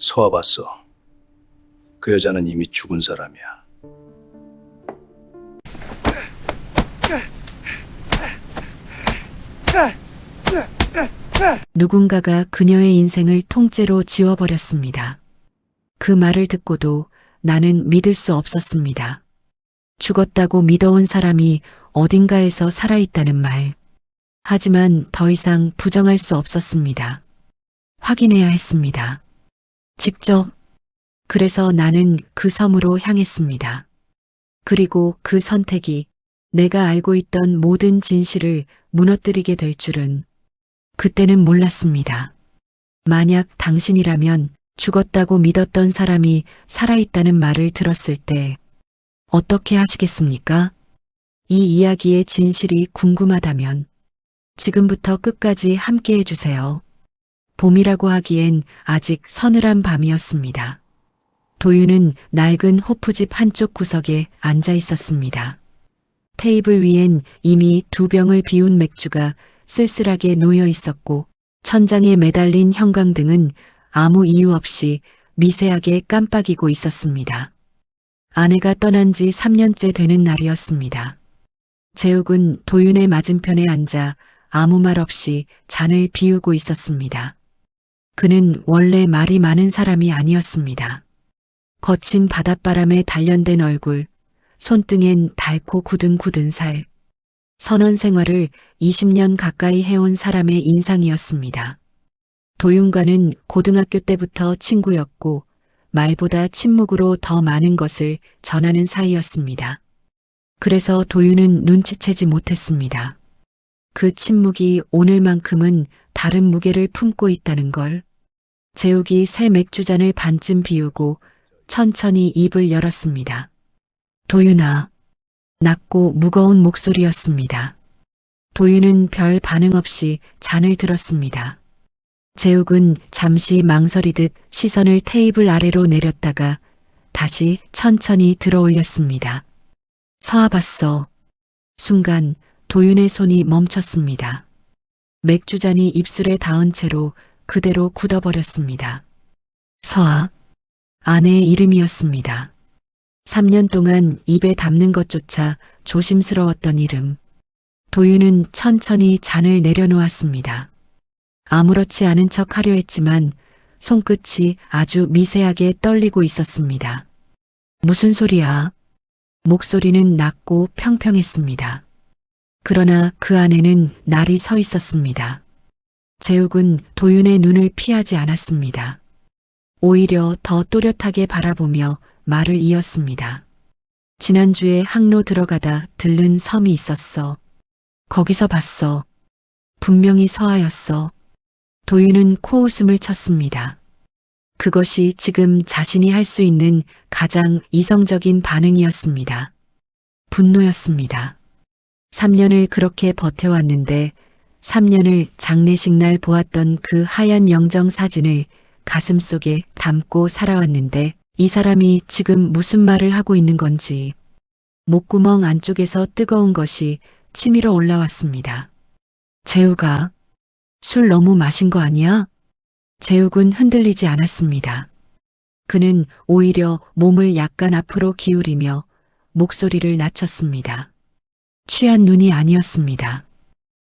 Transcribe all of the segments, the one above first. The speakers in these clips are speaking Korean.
서아 봤어. 그 여자는 이미 죽은 사람이야. 누군가가 그녀의 인생을 통째로 지워버렸습니다. 그 말을 듣고도 나는 믿을 수 없었습니다. 죽었다고 믿어온 사람이 어딘가에서 살아있다는 말. 하지만 더 이상 부정할 수 없었습니다. 확인해야 했습니다. 직접. 그래서 나는 그 섬으로 향했습니다. 그리고 그 선택이 내가 알고 있던 모든 진실을 무너뜨리게 될 줄은 그때는 몰랐습니다. 만약 당신이라면 죽었다고 믿었던 사람이 살아있다는 말을 들었을 때 어떻게 하시겠습니까? 이 이야기의 진실이 궁금하다면 지금부터 끝까지 함께 해주세요. 봄이라고 하기엔 아직 서늘한 밤이었습니다. 도윤은 낡은 호프집 한쪽 구석에 앉아 있었습니다. 테이블 위엔 이미 2병을 비운 맥주가 쓸쓸하게 놓여 있었고 천장에 매달린 형광등은 아무 이유 없이 미세하게 깜빡이고 있었습니다. 아내가 떠난 지 3년째 되는 날이었습니다. 재욱은 도윤의 맞은편에 앉아 아무 말 없이 잔을 비우고 있었습니다. 그는 원래 말이 많은 사람이 아니었습니다. 거친 바닷바람에 단련된 얼굴, 손등엔 밝고 굳은 살, 선원 생활을 20년 가까이 해온 사람의 인상이었습니다. 도윤과는 고등학교 때부터 친구였고 말보다 침묵으로 더 많은 것을 전하는 사이였습니다. 그래서 도윤은 눈치채지 못했습니다. 그 침묵이 오늘만큼은 다른 무게를 품고 있다는 걸. 재욱이 새 맥주잔을 반쯤 비우고 천천히 입을 열었습니다. 도윤아. 낮고 무거운 목소리였습니다. 도윤은 별 반응 없이 잔을 들었습니다. 재욱은 잠시 망설이듯 시선을 테이블 아래로 내렸다가 다시 천천히 들어 올렸습니다. 서아 봤어. 순간 도윤의 손이 멈췄습니다. 맥주잔이 입술에 닿은 채로 그대로 굳어버렸습니다. 서아. 아내의 이름이었습니다. 3년 동안 입에 담는 것조차 조심스러웠던 이름. 도윤은 천천히 잔을 내려놓았습니다. 아무렇지 않은 척 하려 했지만 손끝이 아주 미세하게 떨리고 있었습니다. 무슨 소리야? 목소리는 낮고 평평했습니다. 그러나 그 안에는 날이 서 있었습니다. 재욱은 도윤의 눈을 피하지 않았습니다. 오히려 더 또렷하게 바라보며 말을 이었습니다. 지난주에 항로 들어가다 들른 섬이 있었어. 거기서 봤어. 분명히 서아였어. 도윤은 코웃음을 쳤습니다. 그것이 지금 자신이 할 수 있는 가장 이성적인 반응이었습니다. 분노였습니다. 3년을 그렇게 버텨왔는데 3년을 장례식 날 보았던 그 하얀 영정 사진을 가슴속에 담고 살아왔는데 이 사람이 지금 무슨 말을 하고 있는 건지 목구멍 안쪽에서 뜨거운 것이 치밀어 올라왔습니다. 재욱아, 술 너무 마신 거 아니야? 재욱은 흔들리지 않았습니다. 그는 오히려 몸을 약간 앞으로 기울이며 목소리를 낮췄습니다. 취한 눈이 아니었습니다.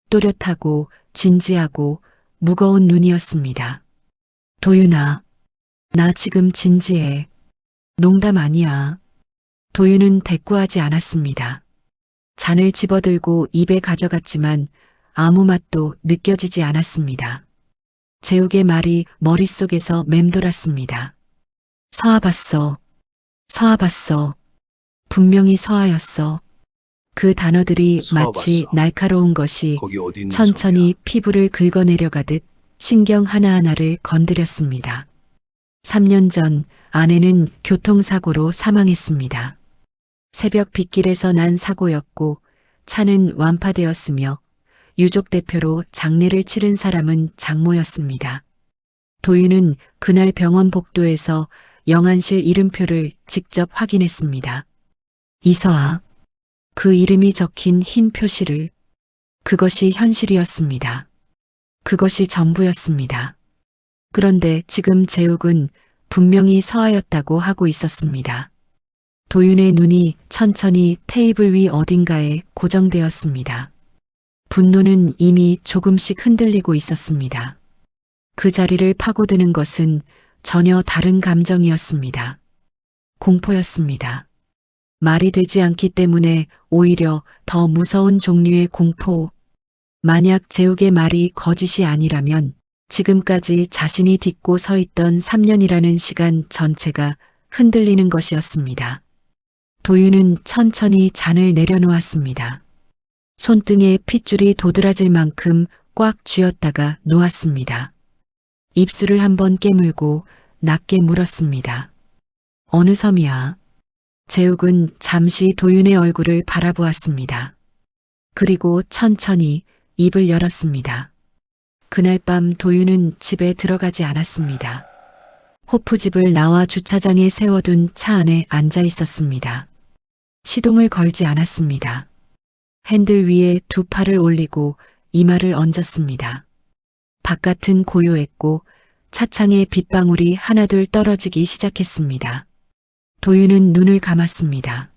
또렷하고 진지하고 무거운 눈이었습니다. 도윤아, 나 지금 진지해. 농담 아니야. 도윤은 대꾸하지 않았습니다. 잔을 집어들고 입에 가져갔지만 아무 맛도 느껴지지 않았습니다. 재욱의 말이 머릿속에서 맴돌았습니다. 서아 봤어. 서아 봤어. 분명히 서아였어. 그 단어들이 서아 마치 봤어. 날카로운 것이 거기 어디 있는 천천히 섬이야? 피부를 긁어내려가듯 신경 하나하나를 건드렸습니다. 3년 전 아내는 교통사고로 사망했습니다. 새벽 빗길에서 난 사고였고 차는 완파되었으며 유족 대표로 장례를 치른 사람은 장모였습니다. 도윤은 그날 병원 복도에서 영안실 이름표를 직접 확인했습니다. 이서아. 그 이름이 적힌 흰 표시를. 그것이 현실이었습니다. 그것이 전부였습니다. 그런데 지금 재욱은 분명히 서하였다고 하고 있었습니다. 도윤의 눈이 천천히 테이블 위 어딘가에 고정되었습니다. 분노는 이미 조금씩 흔들리고 있었습니다. 그 자리를 파고드는 것은 전혀 다른 감정이었습니다. 공포였습니다. 말이 되지 않기 때문에 오히려 더 무서운 종류의 공포. 만약 재욱의 말이 거짓이 아니라면 지금까지 자신이 딛고 서 있던 3년이라는 시간 전체가 흔들리는 것이었습니다. 도윤은 천천히 잔을 내려놓았습니다. 손등에 핏줄이 도드라질 만큼 꽉 쥐었다가 놓았습니다. 입술을 한번 깨물고 낮게 물었습니다. 어느 섬이야? 재욱은 잠시 도윤의 얼굴을 바라보았습니다. 그리고 천천히 입을 열었습니다. 그날 밤 도윤은 집에 들어가지 않았습니다. 호프집을 나와 주차장에 세워둔 차 안에 앉아 있었습니다. 시동을 걸지 않았습니다. 핸들 위에 두 팔을 올리고 이마를 얹었습니다. 바깥은 고요했고 차창에 빗방울이 하나둘 떨어지기 시작했습니다. 도윤은 눈을 감았습니다.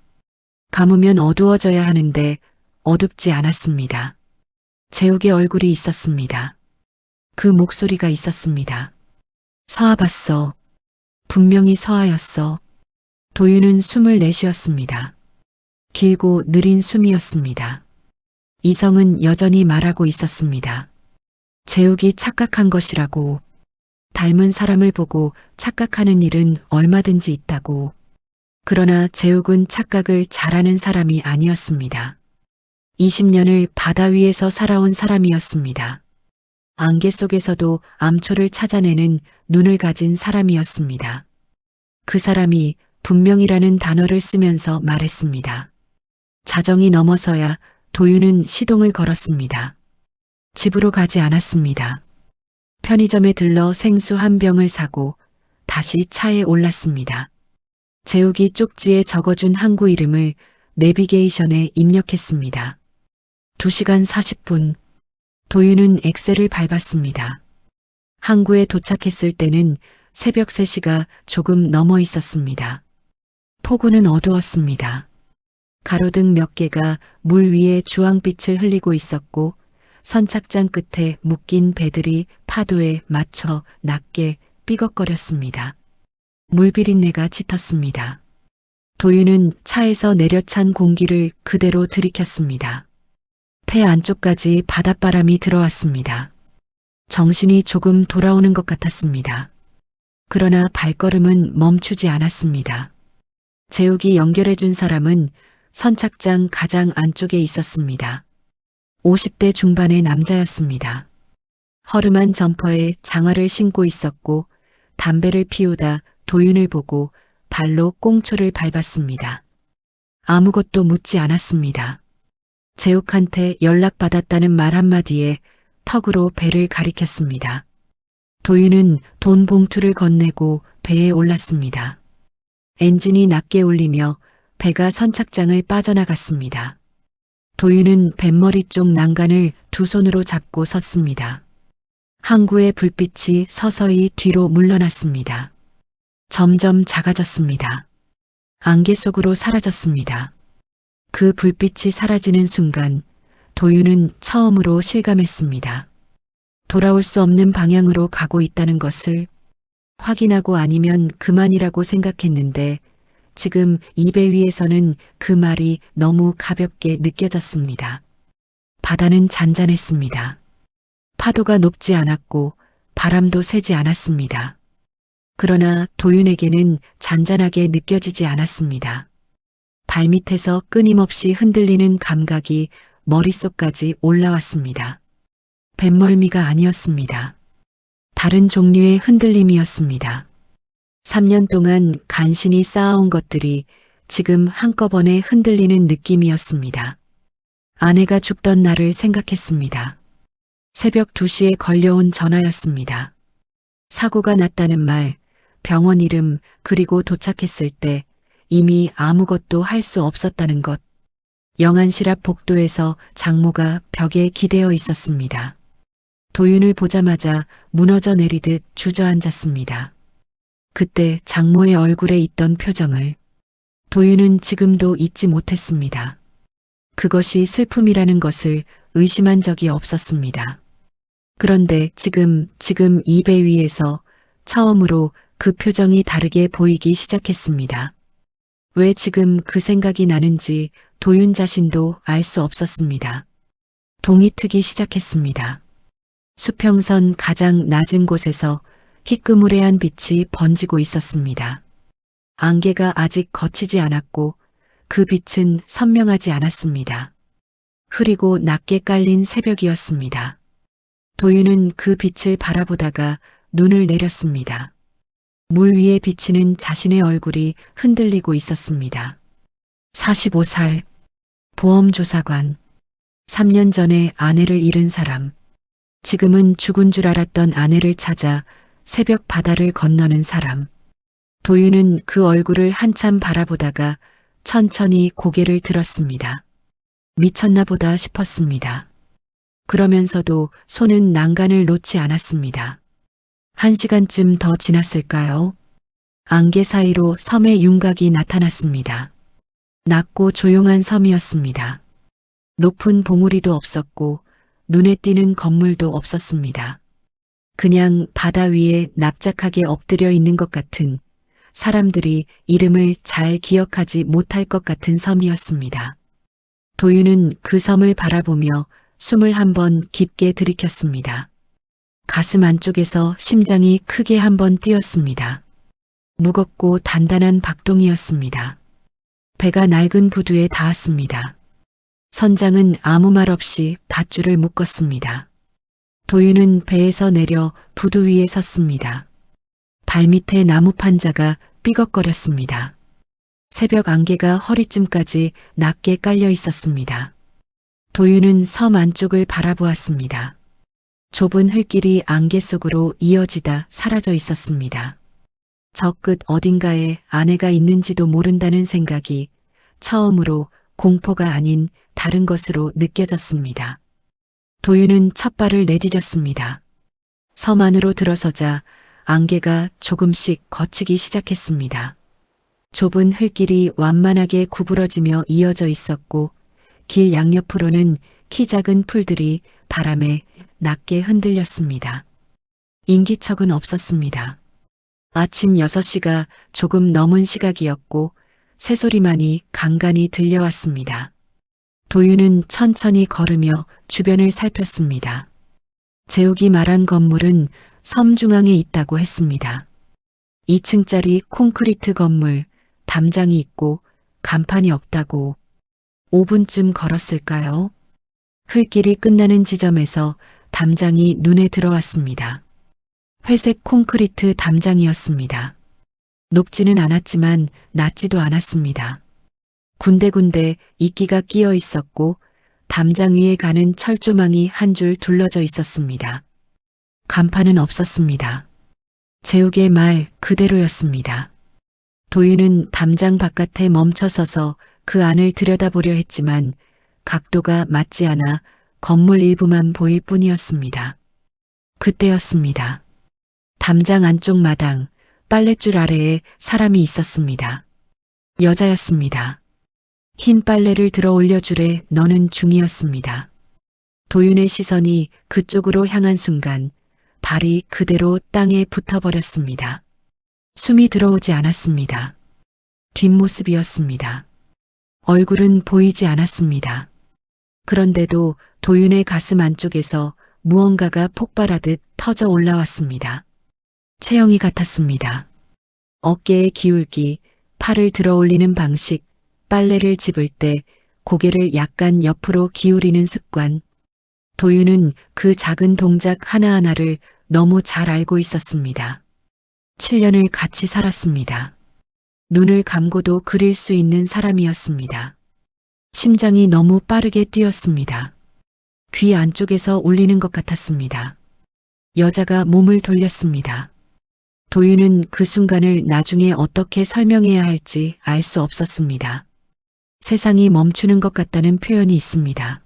감으면 어두워져야 하는데 어둡지 않았습니다. 재욱의 얼굴이 있었습니다. 그 목소리가 있었습니다. 서하 봤어. 분명히 서하였어. 도윤은 숨을 내쉬었습니다. 길고 느린 숨이었습니다. 이성은 여전히 말하고 있었습니다. 재욱이 착각한 것이라고. 닮은 사람을 보고 착각하는 일은 얼마든지 있다고. 그러나 재욱은 착각을 잘하는 사람이 아니었습니다. 20년을 바다 위에서 살아온 사람이었습니다. 안개 속에서도 암초를 찾아내는 눈을 가진 사람이었습니다. 그 사람이 분명이라는 단어를 쓰면서 말했습니다. 자정이 넘어서야 도윤은 시동을 걸었습니다. 집으로 가지 않았습니다. 편의점에 들러 생수 한 병을 사고 다시 차에 올랐습니다. 재욱이 쪽지에 적어준 항구 이름을 내비게이션에 입력했습니다. 2시간 40분. 도윤은 엑셀을 밟았습니다. 항구에 도착했을 때는 새벽 3시가 조금 넘어 있었습니다. 폭우는 어두웠습니다. 가로등 몇 개가 물 위에 주황빛을 흘리고 있었고 선착장 끝에 묶인 배들이 파도에 맞춰 낮게 삐걱거렸습니다. 물비린내가 짙었습니다. 도윤은 차에서 내려찬 공기를 그대로 들이켰습니다. 폐 안쪽까지 바닷바람이 들어왔습니다. 정신이 조금 돌아오는 것 같았습니다. 그러나 발걸음은 멈추지 않았습니다. 재욱이 연결해준 사람은 선착장 가장 안쪽에 있었습니다. 50대 중반의 남자였습니다. 허름한 점퍼에 장화를 신고 있었고 담배를 피우다 도윤을 보고 발로 꽁초를 밟았습니다. 아무것도 묻지 않았습니다. 재욱한테 연락받았다는 말 한마디에 턱으로 배를 가리켰습니다. 도윤은 돈 봉투를 건네고 배에 올랐습니다. 엔진이 낮게 울리며 배가 선착장을 빠져나갔습니다. 도윤은 뱃머리 쪽 난간을 두 손으로 잡고 섰습니다. 항구의 불빛이 서서히 뒤로 물러났습니다. 점점 작아졌습니다. 안개 속으로 사라졌습니다. 그 불빛이 사라지는 순간 도윤은 처음으로 실감했습니다. 돌아올 수 없는 방향으로 가고 있다는 것을 확인하고 아니면 그만이라고 생각했는데 지금 이 배 위에서는 그 말이 너무 가볍게 느껴졌습니다. 바다는 잔잔했습니다. 파도가 높지 않았고 바람도 세지 않았습니다. 그러나 도윤에게는 잔잔하게 느껴지지 않았습니다. 발밑에서 끊임없이 흔들리는 감각이 머릿속까지 올라왔습니다. 뱃멀미가 아니었습니다. 다른 종류의 흔들림이었습니다. 3년 동안 간신히 쌓아온 것들이 지금 한꺼번에 흔들리는 느낌이었습니다. 아내가 죽던 날을 생각했습니다. 새벽 2시에 걸려온 전화였습니다. 사고가 났다는 말, 병원 이름, 그리고 도착했을 때 이미 아무것도 할 수 없었다는 것. 영안실 앞 복도에서 장모가 벽에 기대어 있었습니다. 도윤을 보자마자 무너져 내리듯 주저앉았습니다. 그때 장모의 얼굴에 있던 표정을 도윤은 지금도 잊지 못했습니다. 그것이 슬픔이라는 것을 의심한 적이 없었습니다. 그런데 지금 이 배 위에서 처음으로 그 표정이 다르게 보이기 시작했습니다. 왜 지금 그 생각이 나는지 도윤 자신도 알 수 없었습니다. 동이 트기 시작했습니다. 수평선 가장 낮은 곳에서 희끄무레한 빛이 번지고 있었습니다. 안개가 아직 걷히지 않았고 그 빛은 선명하지 않았습니다. 흐리고 낮게 깔린 새벽이었습니다. 도윤은 그 빛을 바라보다가 눈을 내렸습니다. 물 위에 비치는 자신의 얼굴이 흔들리고 있었습니다. 45살 보험조사관 3년 전에 아내를 잃은 사람 지금은 죽은 줄 알았던 아내를 찾아 새벽 바다를 건너는 사람 도윤은 그 얼굴을 한참 바라보다가 천천히 고개를 들었습니다. 미쳤나 보다 싶었습니다. 그러면서도 손은 난간을 놓지 않았습니다. 1시간쯤 더 지났을까요? 안개 사이로 섬의 윤곽이 나타났습니다. 낮고 조용한 섬이었습니다. 높은 봉우리도 없었고 눈에 띄는 건물도 없었습니다. 그냥 바다 위에 납작하게 엎드려 있는 것 같은 사람들이 이름을 잘 기억하지 못할 것 같은 섬이었습니다. 도윤은 그 섬을 바라보며 숨을 한번 깊게 들이켰습니다. 가슴 안쪽에서 심장이 크게 한번 뛰었습니다. 무겁고 단단한 박동이었습니다. 배가 낡은 부두에 닿았습니다. 선장은 아무 말 없이 밧줄을 묶었습니다. 도윤은 배에서 내려 부두 위에 섰습니다. 발밑에 나무 판자가 삐걱거렸습니다. 새벽 안개가 허리쯤까지 낮게 깔려 있었습니다. 도윤은 섬 안쪽을 바라보았습니다. 좁은 흘길이 안개 속으로 이어지다 사라져 있었습니다. 저 끝 어딘가에 아내가 있는지도 모른다는 생각이 처음으로 공포가 아닌 다른 것으로 느껴졌습니다. 도윤은 첫 발을 내디뎠습니다. 섬 안으로 들어서자 안개가 조금씩 걷히기 시작했습니다. 좁은 흘길이 완만하게 구부러지며 이어져 있었고 길 양옆으로는 키 작은 풀들이 바람에 낮게 흔들렸습니다. 인기척은 없었습니다. 아침 6시가 조금 넘은 시각이었고 새소리만이 간간히 들려왔습니다. 도윤은 천천히 걸으며 주변을 살폈습니다. 재욱이 말한 건물은 섬 중앙에 있다고 했습니다. 2층짜리 콘크리트 건물, 담장이 있고 간판이 없다고. 5분쯤 걸었을까요? 흘길이 끝나는 지점에서 담장이 눈에 들어왔습니다. 회색 콘크리트 담장이었습니다. 높지는 않았지만 낮지도 않았습니다. 군데군데 이끼가 끼어 있었고 담장 위에 가는 철조망이 한 줄 둘러져 있었습니다. 간판은 없었습니다. 재욱의 말 그대로였습니다. 도윤은 담장 바깥에 멈춰서서 그 안을 들여다보려 했지만 각도가 맞지 않아 건물 일부만 보일 뿐이었습니다. 그때였습니다. 담장 안쪽 마당, 빨랫줄 아래에 사람이 있었습니다. 여자였습니다. 흰 빨래를 들어 올려주래 너는 중이었습니다. 도윤의 시선이 그쪽으로 향한 순간 발이 그대로 땅에 붙어버렸습니다. 숨이 들어오지 않았습니다. 뒷모습이었습니다. 얼굴은 보이지 않았습니다. 그런데도 도윤의 가슴 안쪽에서 무언가가 폭발하듯 터져 올라왔습니다. 체형이 같았습니다. 어깨의 기울기, 팔을 들어 올리는 방식, 빨래를 집을 때 고개를 약간 옆으로 기울이는 습관. 도윤은 그 작은 동작 하나하나를 너무 잘 알고 있었습니다. 7년을 같이 살았습니다. 눈을 감고도 그릴 수 있는 사람이었습니다. 심장이 너무 빠르게 뛰었습니다. 귀 안쪽에서 울리는 것 같았습니다. 여자가 몸을 돌렸습니다. 도윤은 그 순간을 나중에 어떻게 설명해야 할지 알 수 없었습니다. 세상이 멈추는 것 같다는 표현이 있습니다.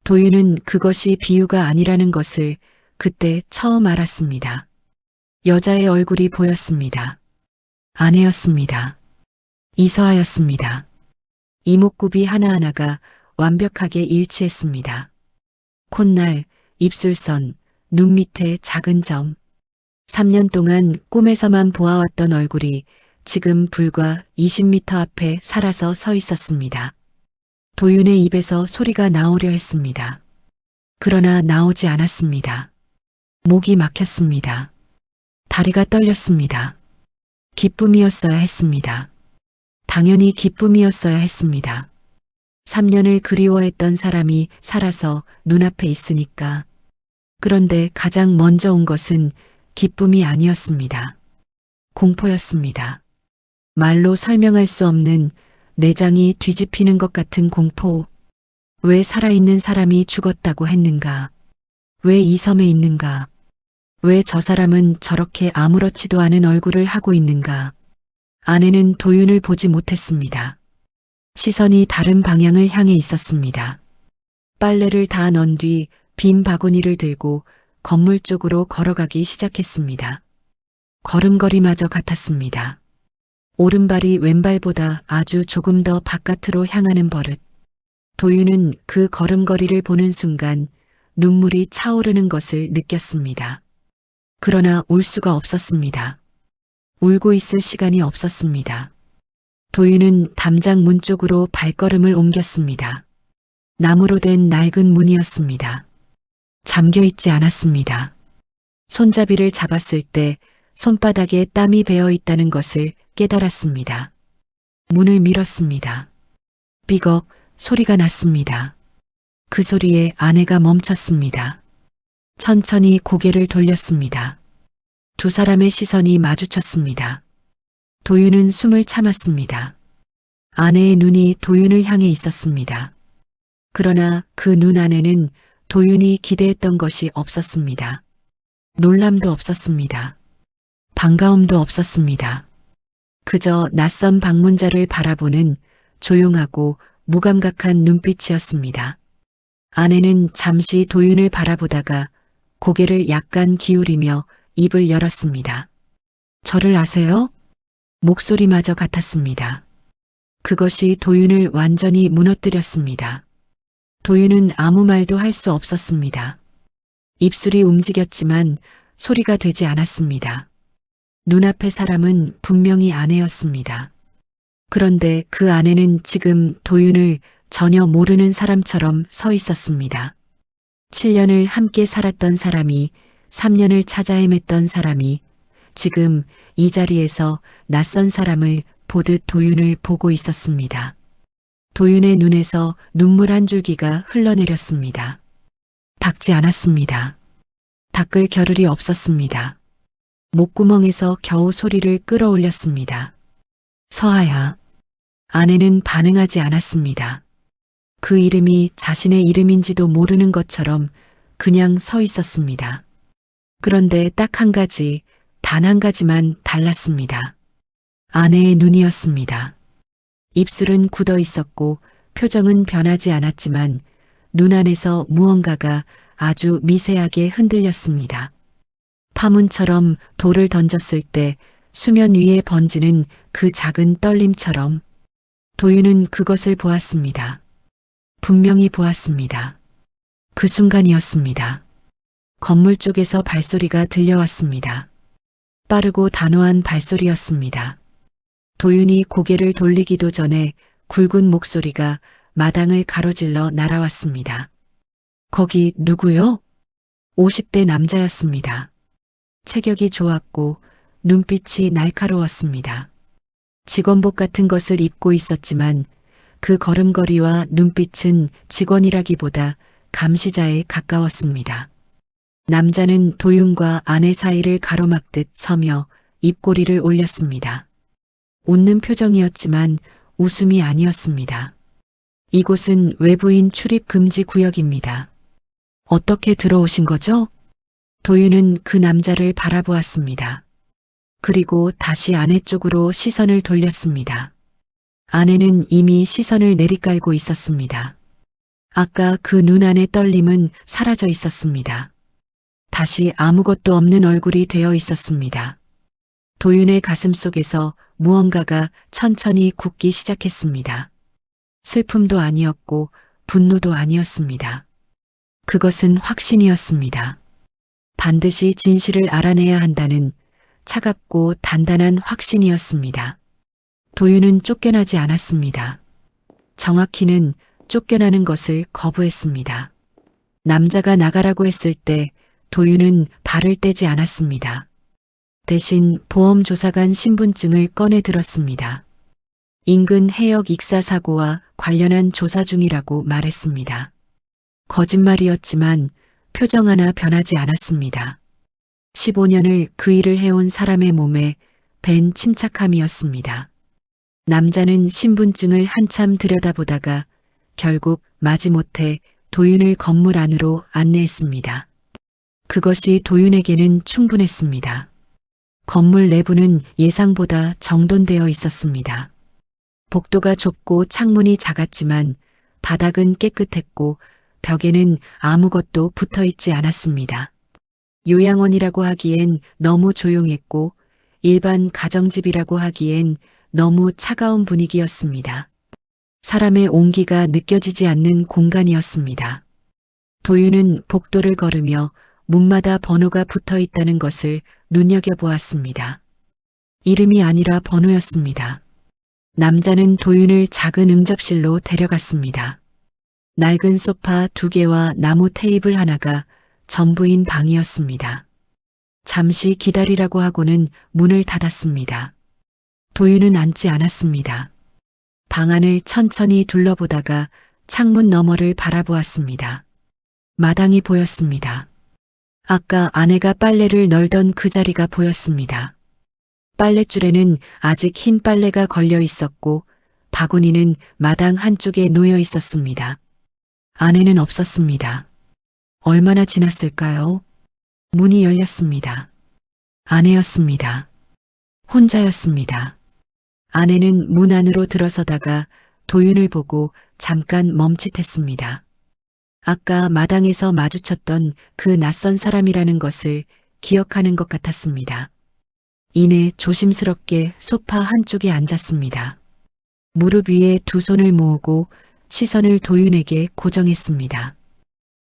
도윤은 그것이 비유가 아니라는 것을 그때 처음 알았습니다. 여자의 얼굴이 보였습니다. 아내였습니다. 이서하였습니다. 이목구비 하나하나가 완벽하게 일치했습니다. 콧날, 입술선, 눈 밑에 작은 점. 3년 동안 꿈에서만 보아왔던 얼굴이 지금 불과 20m 앞에 살아서 서 있었습니다. 도윤의 입에서 소리가 나오려 했습니다. 그러나 나오지 않았습니다. 목이 막혔습니다. 다리가 떨렸습니다. 기쁨이었어야 했습니다. 당연히 기쁨이었어야 했습니다. 3년을 그리워했던 사람이 살아서 눈앞에 있으니까. 그런데 가장 먼저 온 것은 기쁨이 아니었습니다. 공포였습니다. 말로 설명할 수 없는 내장이 뒤집히는 것 같은 공포. 왜 살아있는 사람이 죽었다고 했는가? 왜 이 섬에 있는가? 왜 저 사람은 저렇게 아무렇지도 않은 얼굴을 하고 있는가? 아내는 도윤을 보지 못했습니다. 시선이 다른 방향을 향해 있었습니다. 빨래를 다 넣은 뒤 빈 바구니를 들고 건물 쪽으로 걸어가기 시작했습니다. 걸음걸이마저 같았습니다. 오른발이 왼발보다 아주 조금 더 바깥으로 향하는 버릇. 도윤은 그 걸음걸이를 보는 순간 눈물이 차오르는 것을 느꼈습니다. 그러나 울 수가 없었습니다. 울고 있을 시간이 없었습니다. 도윤은 담장 문 쪽으로 발걸음을 옮겼습니다. 나무로 된 낡은 문이었습니다. 잠겨 있지 않았습니다. 손잡이를 잡았을 때 손바닥에 땀이 배어 있다는 것을 깨달았습니다. 문을 밀었습니다. 삐걱 소리가 났습니다. 그 소리에 아내가 멈췄습니다. 천천히 고개를 돌렸습니다. 두 사람의 시선이 마주쳤습니다. 도윤은 숨을 참았습니다. 아내의 눈이 도윤을 향해 있었습니다. 그러나 그 눈 안에는 도윤이 기대했던 것이 없었습니다. 놀람도 없었습니다. 반가움도 없었습니다. 그저 낯선 방문자를 바라보는 조용하고 무감각한 눈빛이었습니다. 아내는 잠시 도윤을 바라보다가 고개를 약간 기울이며 입을 열었습니다. 저를 아세요? 목소리마저 같았습니다. 그것이 도윤을 완전히 무너뜨렸습니다. 도윤은 아무 말도 할 수 없었습니다. 입술이 움직였지만 소리가 되지 않았습니다. 눈앞의 사람은 분명히 아내였습니다. 그런데 그 아내는 지금 도윤을 전혀 모르는 사람처럼 서 있었습니다. 7년을 함께 살았던 사람이, 3년을 찾아 헤맸던 사람이 지금 이 자리에서 낯선 사람을 보듯 도윤을 보고 있었습니다. 도윤의 눈에서 눈물 한 줄기가 흘러내렸습니다. 닦지 않았습니다. 닦을 겨를이 없었습니다. 목구멍에서 겨우 소리를 끌어올렸습니다. 서아야. 아내는 반응하지 않았습니다. 그 이름이 자신의 이름인지도 모르는 것처럼 그냥 서 있었습니다. 그런데 딱 한 가지, 단 한 가지만 달랐습니다. 아내의 눈이었습니다. 입술은 굳어 있었고 표정은 변하지 않았지만 눈 안에서 무언가가 아주 미세하게 흔들렸습니다. 파문처럼 돌을 던졌을 때 수면 위에 번지는 그 작은 떨림처럼. 도윤은 그것을 보았습니다. 분명히 보았습니다. 그 순간이었습니다. 건물 쪽에서 발소리가 들려왔습니다. 빠르고 단호한 발소리였습니다. 도윤이 고개를 돌리기도 전에 굵은 목소리가 마당을 가로질러 날아왔습니다. 거기 누구요? 50대 남자였습니다. 체격이 좋았고 눈빛이 날카로웠습니다. 직원복 같은 것을 입고 있었지만 그 걸음걸이와 눈빛은 직원이라기보다 감시자에 가까웠습니다. 남자는 도윤과 아내 사이를 가로막듯 서며 입꼬리를 올렸습니다. 웃는 표정이었지만 웃음이 아니었습니다. 이곳은 외부인 출입 금지 구역입니다. 어떻게 들어오신 거죠? 도윤은 그 남자를 바라보았습니다. 그리고 다시 아내 쪽으로 시선을 돌렸습니다. 아내는 이미 시선을 내리깔고 있었습니다. 아까 그 눈 안의 떨림은 사라져 있었습니다. 다시 아무것도 없는 얼굴이 되어 있었습니다. 도윤의 가슴 속에서 무언가가 천천히 굳기 시작했습니다. 슬픔도 아니었고 분노도 아니었습니다. 그것은 확신이었습니다. 반드시 진실을 알아내야 한다는 차갑고 단단한 확신이었습니다. 도윤은 쫓겨나지 않았습니다. 정확히는 쫓겨나는 것을 거부했습니다. 남자가 나가라고 했을 때 도윤은 발을 떼지 않았습니다. 대신 보험조사관 신분증을 꺼내 들었습니다. 인근 해역 익사 사고와 관련한 조사 중이라고 말했습니다. 거짓말이었지만 표정 하나 변하지 않았습니다. 15년을 그 일을 해온 사람의 몸에 밴 침착함이었습니다. 남자는 신분증을 한참 들여다보다가 결국 마지못해 도윤을 건물 안으로 안내했습니다. 그것이 도윤에게는 충분했습니다. 건물 내부는 예상보다 정돈되어 있었습니다. 복도가 좁고 창문이 작았지만 바닥은 깨끗했고 벽에는 아무것도 붙어 있지 않았습니다. 요양원이라고 하기엔 너무 조용했고 일반 가정집이라고 하기엔 너무 차가운 분위기였습니다. 사람의 온기가 느껴지지 않는 공간이었습니다. 도윤은 복도를 걸으며 문마다 번호가 붙어 있다는 것을 눈여겨보았습니다. 이름이 아니라 번호였습니다. 남자는 도윤을 작은 응접실로 데려갔습니다. 낡은 소파 2개와 나무 테이블 하나가 전부인 방이었습니다. 잠시 기다리라고 하고는 문을 닫았습니다. 도윤은 앉지 않았습니다. 방 안을 천천히 둘러보다가 창문 너머를 바라보았습니다. 마당이 보였습니다. 아까 아내가 빨래를 널던 그 자리가 보였습니다. 빨랫줄에는 아직 흰 빨래가 걸려 있었고 바구니는 마당 한쪽에 놓여 있었습니다. 아내는 없었습니다. 얼마나 지났을까요? 문이 열렸습니다. 아내였습니다. 혼자였습니다. 아내는 문 안으로 들어서다가 도윤을 보고 잠깐 멈칫했습니다. 아까 마당에서 마주쳤던 그 낯선 사람이라는 것을 기억하는 것 같았습니다. 이내 조심스럽게 소파 한쪽에 앉았습니다. 무릎 위에 2손을 모으고 시선을 도윤에게 고정했습니다.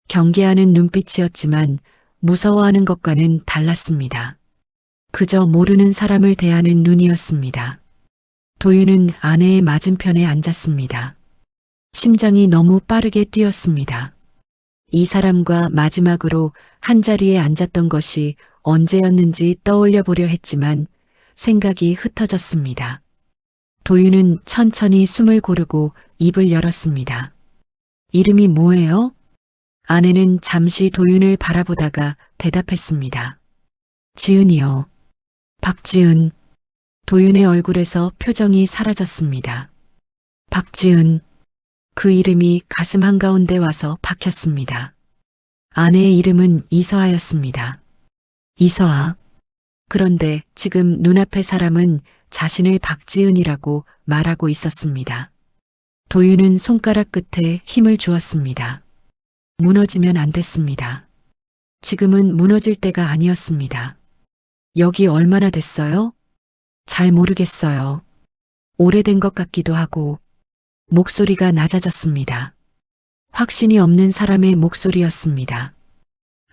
경계하는 눈빛이었지만 무서워하는 것과는 달랐습니다. 그저 모르는 사람을 대하는 눈이었습니다. 도윤은 아내의 맞은편에 앉았습니다. 심장이 너무 빠르게 뛰었습니다. 이 사람과 마지막으로 한자리에 앉았던 것이 언제였는지 떠올려 보려 했지만 생각이 흩어졌습니다. 도윤은 천천히 숨을 고르고 입을 열었습니다. 이름이 뭐예요? 아내는 잠시 도윤을 바라보다가 대답했습니다. 지은이요. 박지은. 도윤의 얼굴에서 표정이 사라졌습니다. 박지은. 그 이름이 가슴 한가운데 와서 박혔습니다. 아내의 이름은 이서아였습니다. 이서아. 그런데 지금 눈앞의 사람은 자신을 박지은이라고 말하고 있었습니다. 도윤은 손가락 끝에 힘을 주었습니다. 무너지면 안 됐습니다. 지금은 무너질 때가 아니었습니다. 여기 얼마나 됐어요? 잘 모르겠어요. 오래된 것 같기도 하고. 목소리가 낮아졌습니다. 확신이 없는 사람의 목소리였습니다.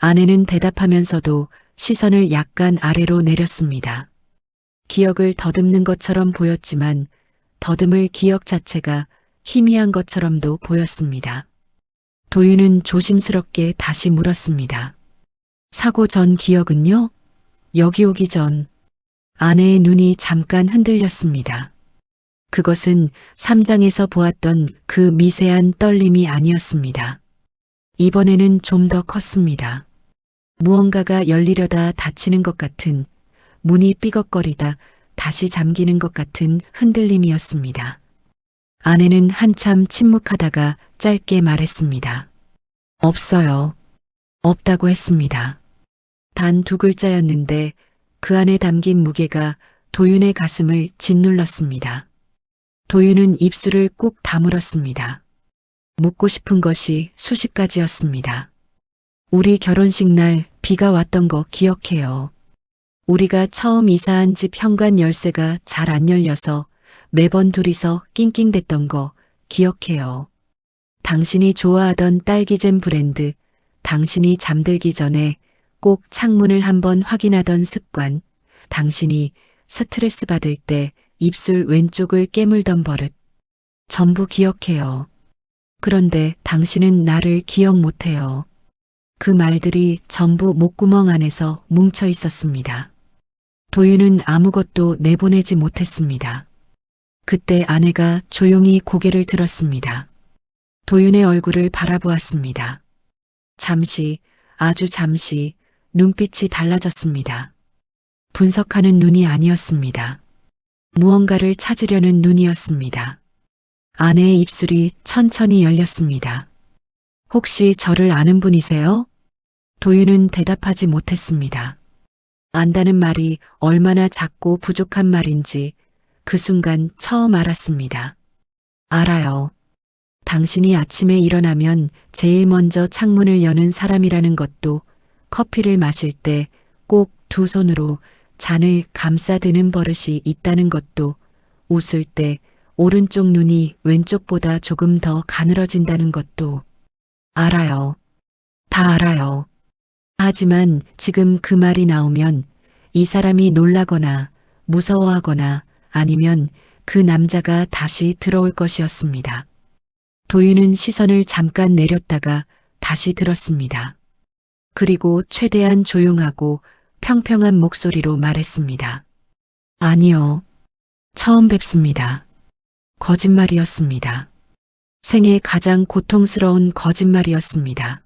아내는 대답하면서도 시선을 약간 아래로 내렸습니다. 기억을 더듬는 것처럼 보였지만 더듬을 기억 자체가 희미한 것처럼도 보였습니다. 도윤은 조심스럽게 다시 물었습니다. 사고 전 기억은요? 여기 오기 전. 아내의 눈이 잠깐 흔들렸습니다. 그것은 삼장에서 보았던 그 미세한 떨림이 아니었습니다. 이번에는 좀 더 컸습니다. 무언가가 열리려다 닫히는 것 같은, 문이 삐걱거리다 다시 잠기는 것 같은 흔들림이었습니다. 아내는 한참 침묵하다가 짧게 말했습니다. 없어요. 없다고 했습니다. 단 2글자였는데 그 안에 담긴 무게가 도윤의 가슴을 짓눌렀습니다. 도윤은 입술을 꾹 다물었습니다. 묻고 싶은 것이 수십 가지였습니다. 우리 결혼식 날 비가 왔던 거 기억해요. 우리가 처음 이사한 집 현관 열쇠가 잘 안 열려서 매번 둘이서 낑낑댔던 거 기억해요. 당신이 좋아하던 딸기잼 브랜드, 당신이 잠들기 전에 꼭 창문을 한번 확인하던 습관, 당신이 스트레스 받을 때 입술 왼쪽을 깨물던 버릇, 전부 기억해요. 그런데 당신은 나를 기억 못해요. 그 말들이 전부 목구멍 안에서 뭉쳐 있었습니다. 도윤은 아무것도 내보내지 못했습니다. 그때 아내가 조용히 고개를 들었습니다. 도윤의 얼굴을 바라보았습니다. 잠시, 아주 잠시 눈빛이 달라졌습니다. 분석하는 눈이 아니었습니다. 무언가를 찾으려는 눈이었습니다. 아내의 입술이 천천히 열렸습니다. 혹시 저를 아는 분이세요? 도윤은 대답하지 못했습니다. 안다는 말이 얼마나 작고 부족한 말인지 그 순간 처음 알았습니다. 알아요. 당신이 아침에 일어나면 제일 먼저 창문을 여는 사람이라는 것도, 커피를 마실 때 꼭 두 손으로 잔을 감싸드는 버릇이 있다는 것도, 웃을 때 오른쪽 눈이 왼쪽보다 조금 더 가늘어진다는 것도 알아요. 다 알아요. 하지만 지금 그 말이 나오면 이 사람이 놀라거나 무서워하거나 아니면 그 남자가 다시 들어올 것이었습니다. 도윤은 시선을 잠깐 내렸다가 다시 들었습니다. 그리고 최대한 조용하고 평평한 목소리로 말했습니다. 아니요. 처음 뵙습니다. 거짓말이었습니다. 생애 가장 고통스러운 거짓말이었습니다.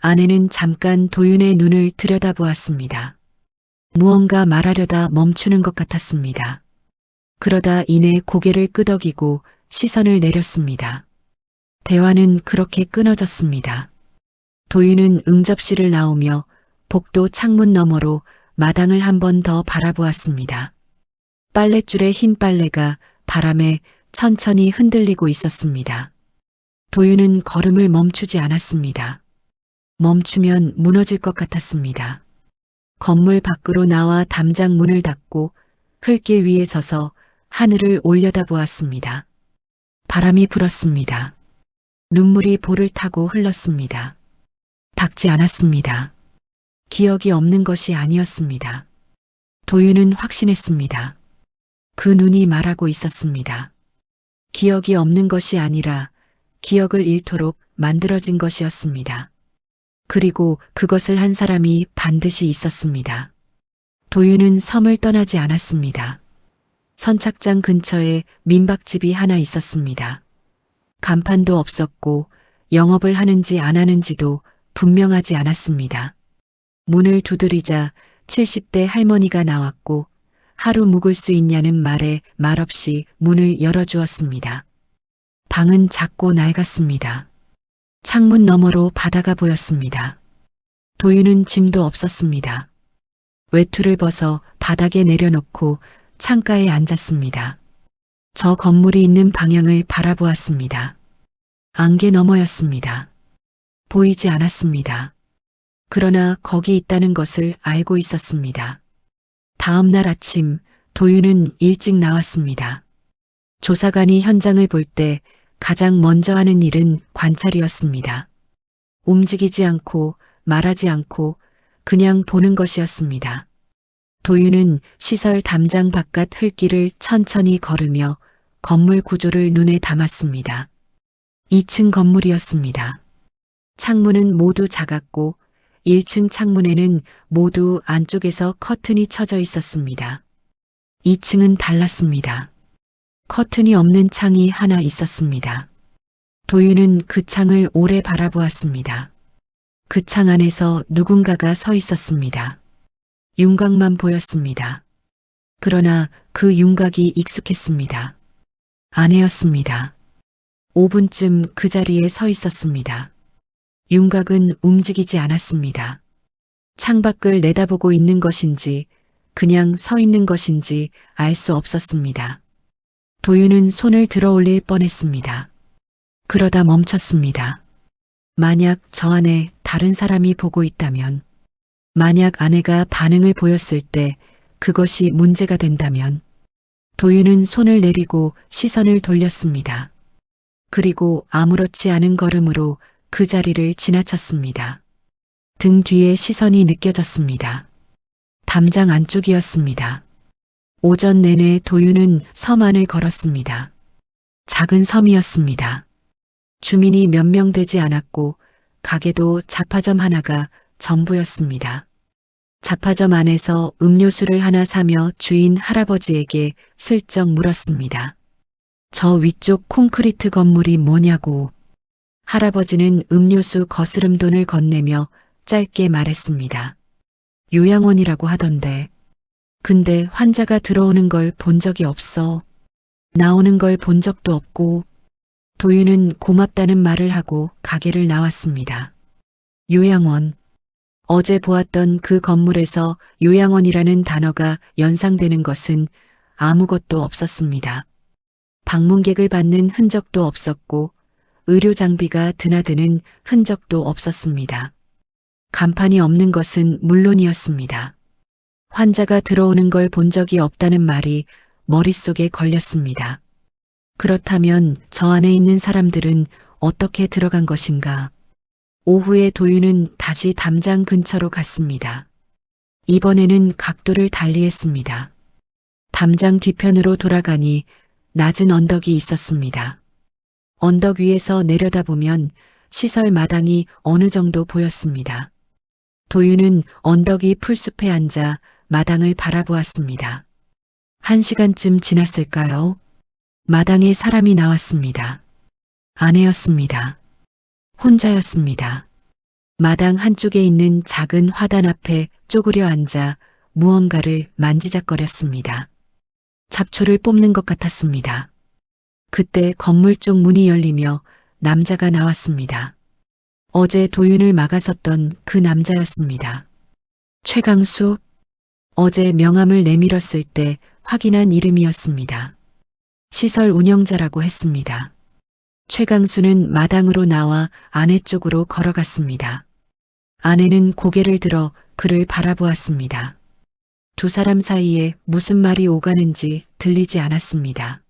아내는 잠깐 도윤의 눈을 들여다보았습니다. 무언가 말하려다 멈추는 것 같았습니다. 그러다 이내 고개를 끄덕이고 시선을 내렸습니다. 대화는 그렇게 끊어졌습니다. 도윤은 응접실을 나오며 복도 창문 너머로 마당을 한 번 더 바라보았습니다. 빨랫줄의 흰 빨래가 바람에 천천히 흔들리고 있었습니다. 도윤은 걸음을 멈추지 않았습니다. 멈추면 무너질 것 같았습니다. 건물 밖으로 나와 담장 문을 닫고 흙길 위에 서서 하늘을 올려다보았습니다. 바람이 불었습니다. 눈물이 볼을 타고 흘렀습니다. 닿지 않았습니다. 기억이 없는 것이 아니었습니다. 도윤은 확신했습니다. 그 눈이 말하고 있었습니다. 기억이 없는 것이 아니라 기억을 잃도록 만들어진 것이었습니다. 그리고 그것을 한 사람이 반드시 있었습니다. 도윤은 섬을 떠나지 않았습니다. 선착장 근처에 민박집이 하나 있었습니다. 간판도 없었고 영업을 하는지 안 하는지도 분명하지 않았습니다. 문을 두드리자 70대 할머니가 나왔고 하루 묵을 수 있냐는 말에 말없이 문을 열어주었습니다. 방은 작고 낡았습니다. 창문 너머로 바다가 보였습니다. 도윤은 짐도 없었습니다. 외투를 벗어 바닥에 내려놓고 창가에 앉았습니다. 저 건물이 있는 방향을 바라보았습니다. 안개 너머였습니다. 보이지 않았습니다. 그러나 거기 있다는 것을 알고 있었습니다. 다음 날 아침 도윤은 일찍 나왔습니다. 조사관이 현장을 볼 때 가장 먼저 하는 일은 관찰이었습니다. 움직이지 않고 말하지 않고 그냥 보는 것이었습니다. 도윤은 시설 담장 바깥 흙길을 천천히 걸으며 건물 구조를 눈에 담았습니다. 2층 건물이었습니다. 창문은 모두 작았고 1층 창문에는 모두 안쪽에서 커튼이 쳐져 있었습니다. 2층은 달랐습니다. 커튼이 없는 창이 하나 있었습니다. 도윤은 그 창을 오래 바라보았습니다. 그 창 안에서 누군가가 서 있었습니다. 윤곽만 보였습니다. 그러나 그 윤곽이 익숙했습니다. 아내였습니다. 5분쯤 그 자리에 서 있었습니다. 윤곽은 움직이지 않았습니다. 창밖을 내다보고 있는 것인지 그냥 서 있는 것인지 알 수 없었습니다. 도윤은 손을 들어 올릴 뻔했습니다. 그러다 멈췄습니다. 만약 저 안에 다른 사람이 보고 있다면 만약 아내가 반응을 보였을 때 그것이 문제가 된다면 도윤은 손을 내리고 시선을 돌렸습니다. 그리고 아무렇지 않은 걸음으로 그 자리를 지나쳤습니다. 등 뒤에 시선이 느껴졌습니다. 담장 안쪽이었습니다. 오전 내내 도윤은 섬 안을 걸었습니다. 작은 섬이었습니다. 주민이 몇 명 되지 않았고 가게도 잡화점 하나가 전부였습니다. 잡화점 안에서 음료수를 하나 사며 주인 할아버지에게 슬쩍 물었습니다. 저 위쪽 콘크리트 건물이 뭐냐고. 할아버지는 음료수 거스름 돈을 건네며 짧게 말했습니다. 요양원이라고 하던데. 근데 환자가 들어오는 걸 본 적이 없어. 나오는 걸 본 적도 없고. 도윤은 고맙다는 말을 하고 가게를 나왔습니다. 요양원. 어제 보았던 그 건물에서 요양원이라는 단어가 연상되는 것은 아무것도 없었습니다. 방문객을 받는 흔적도 없었고 의료 장비가 드나드는 흔적도 없었습니다. 간판이 없는 것은 물론이었습니다. 환자가 들어오는 걸 본 적이 없다는 말이 머릿속에 걸렸습니다. 그렇다면 저 안에 있는 사람들은 어떻게 들어간 것인가? 오후에 도윤은 다시 담장 근처로 갔습니다. 이번에는 각도를 달리했습니다. 담장 뒤편으로 돌아가니 낮은 언덕이 있었습니다. 언덕 위에서 내려다보면 시설 마당이 어느 정도 보였습니다. 도윤은 언덕이 풀숲에 앉아 마당을 바라보았습니다. 1시간쯤 지났을까요? 마당에 사람이 나왔습니다. 아내였습니다. 혼자였습니다. 마당 한쪽에 있는 작은 화단 앞에 쪼그려 앉아 무언가를 만지작거렸습니다. 잡초를 뽑는 것 같았습니다. 그때 건물 쪽 문이 열리며 남자가 나왔습니다. 어제 도윤을 막아섰던 그 남자였습니다. 최강수. 어제 명함을 내밀었을 때 확인한 이름이었습니다. 시설 운영자라고 했습니다. 최강수는 마당으로 나와 아내 쪽으로 걸어갔습니다. 아내는 고개를 들어 그를 바라보았습니다. 두 사람 사이에 무슨 말이 오가는지 들리지 않았습니다.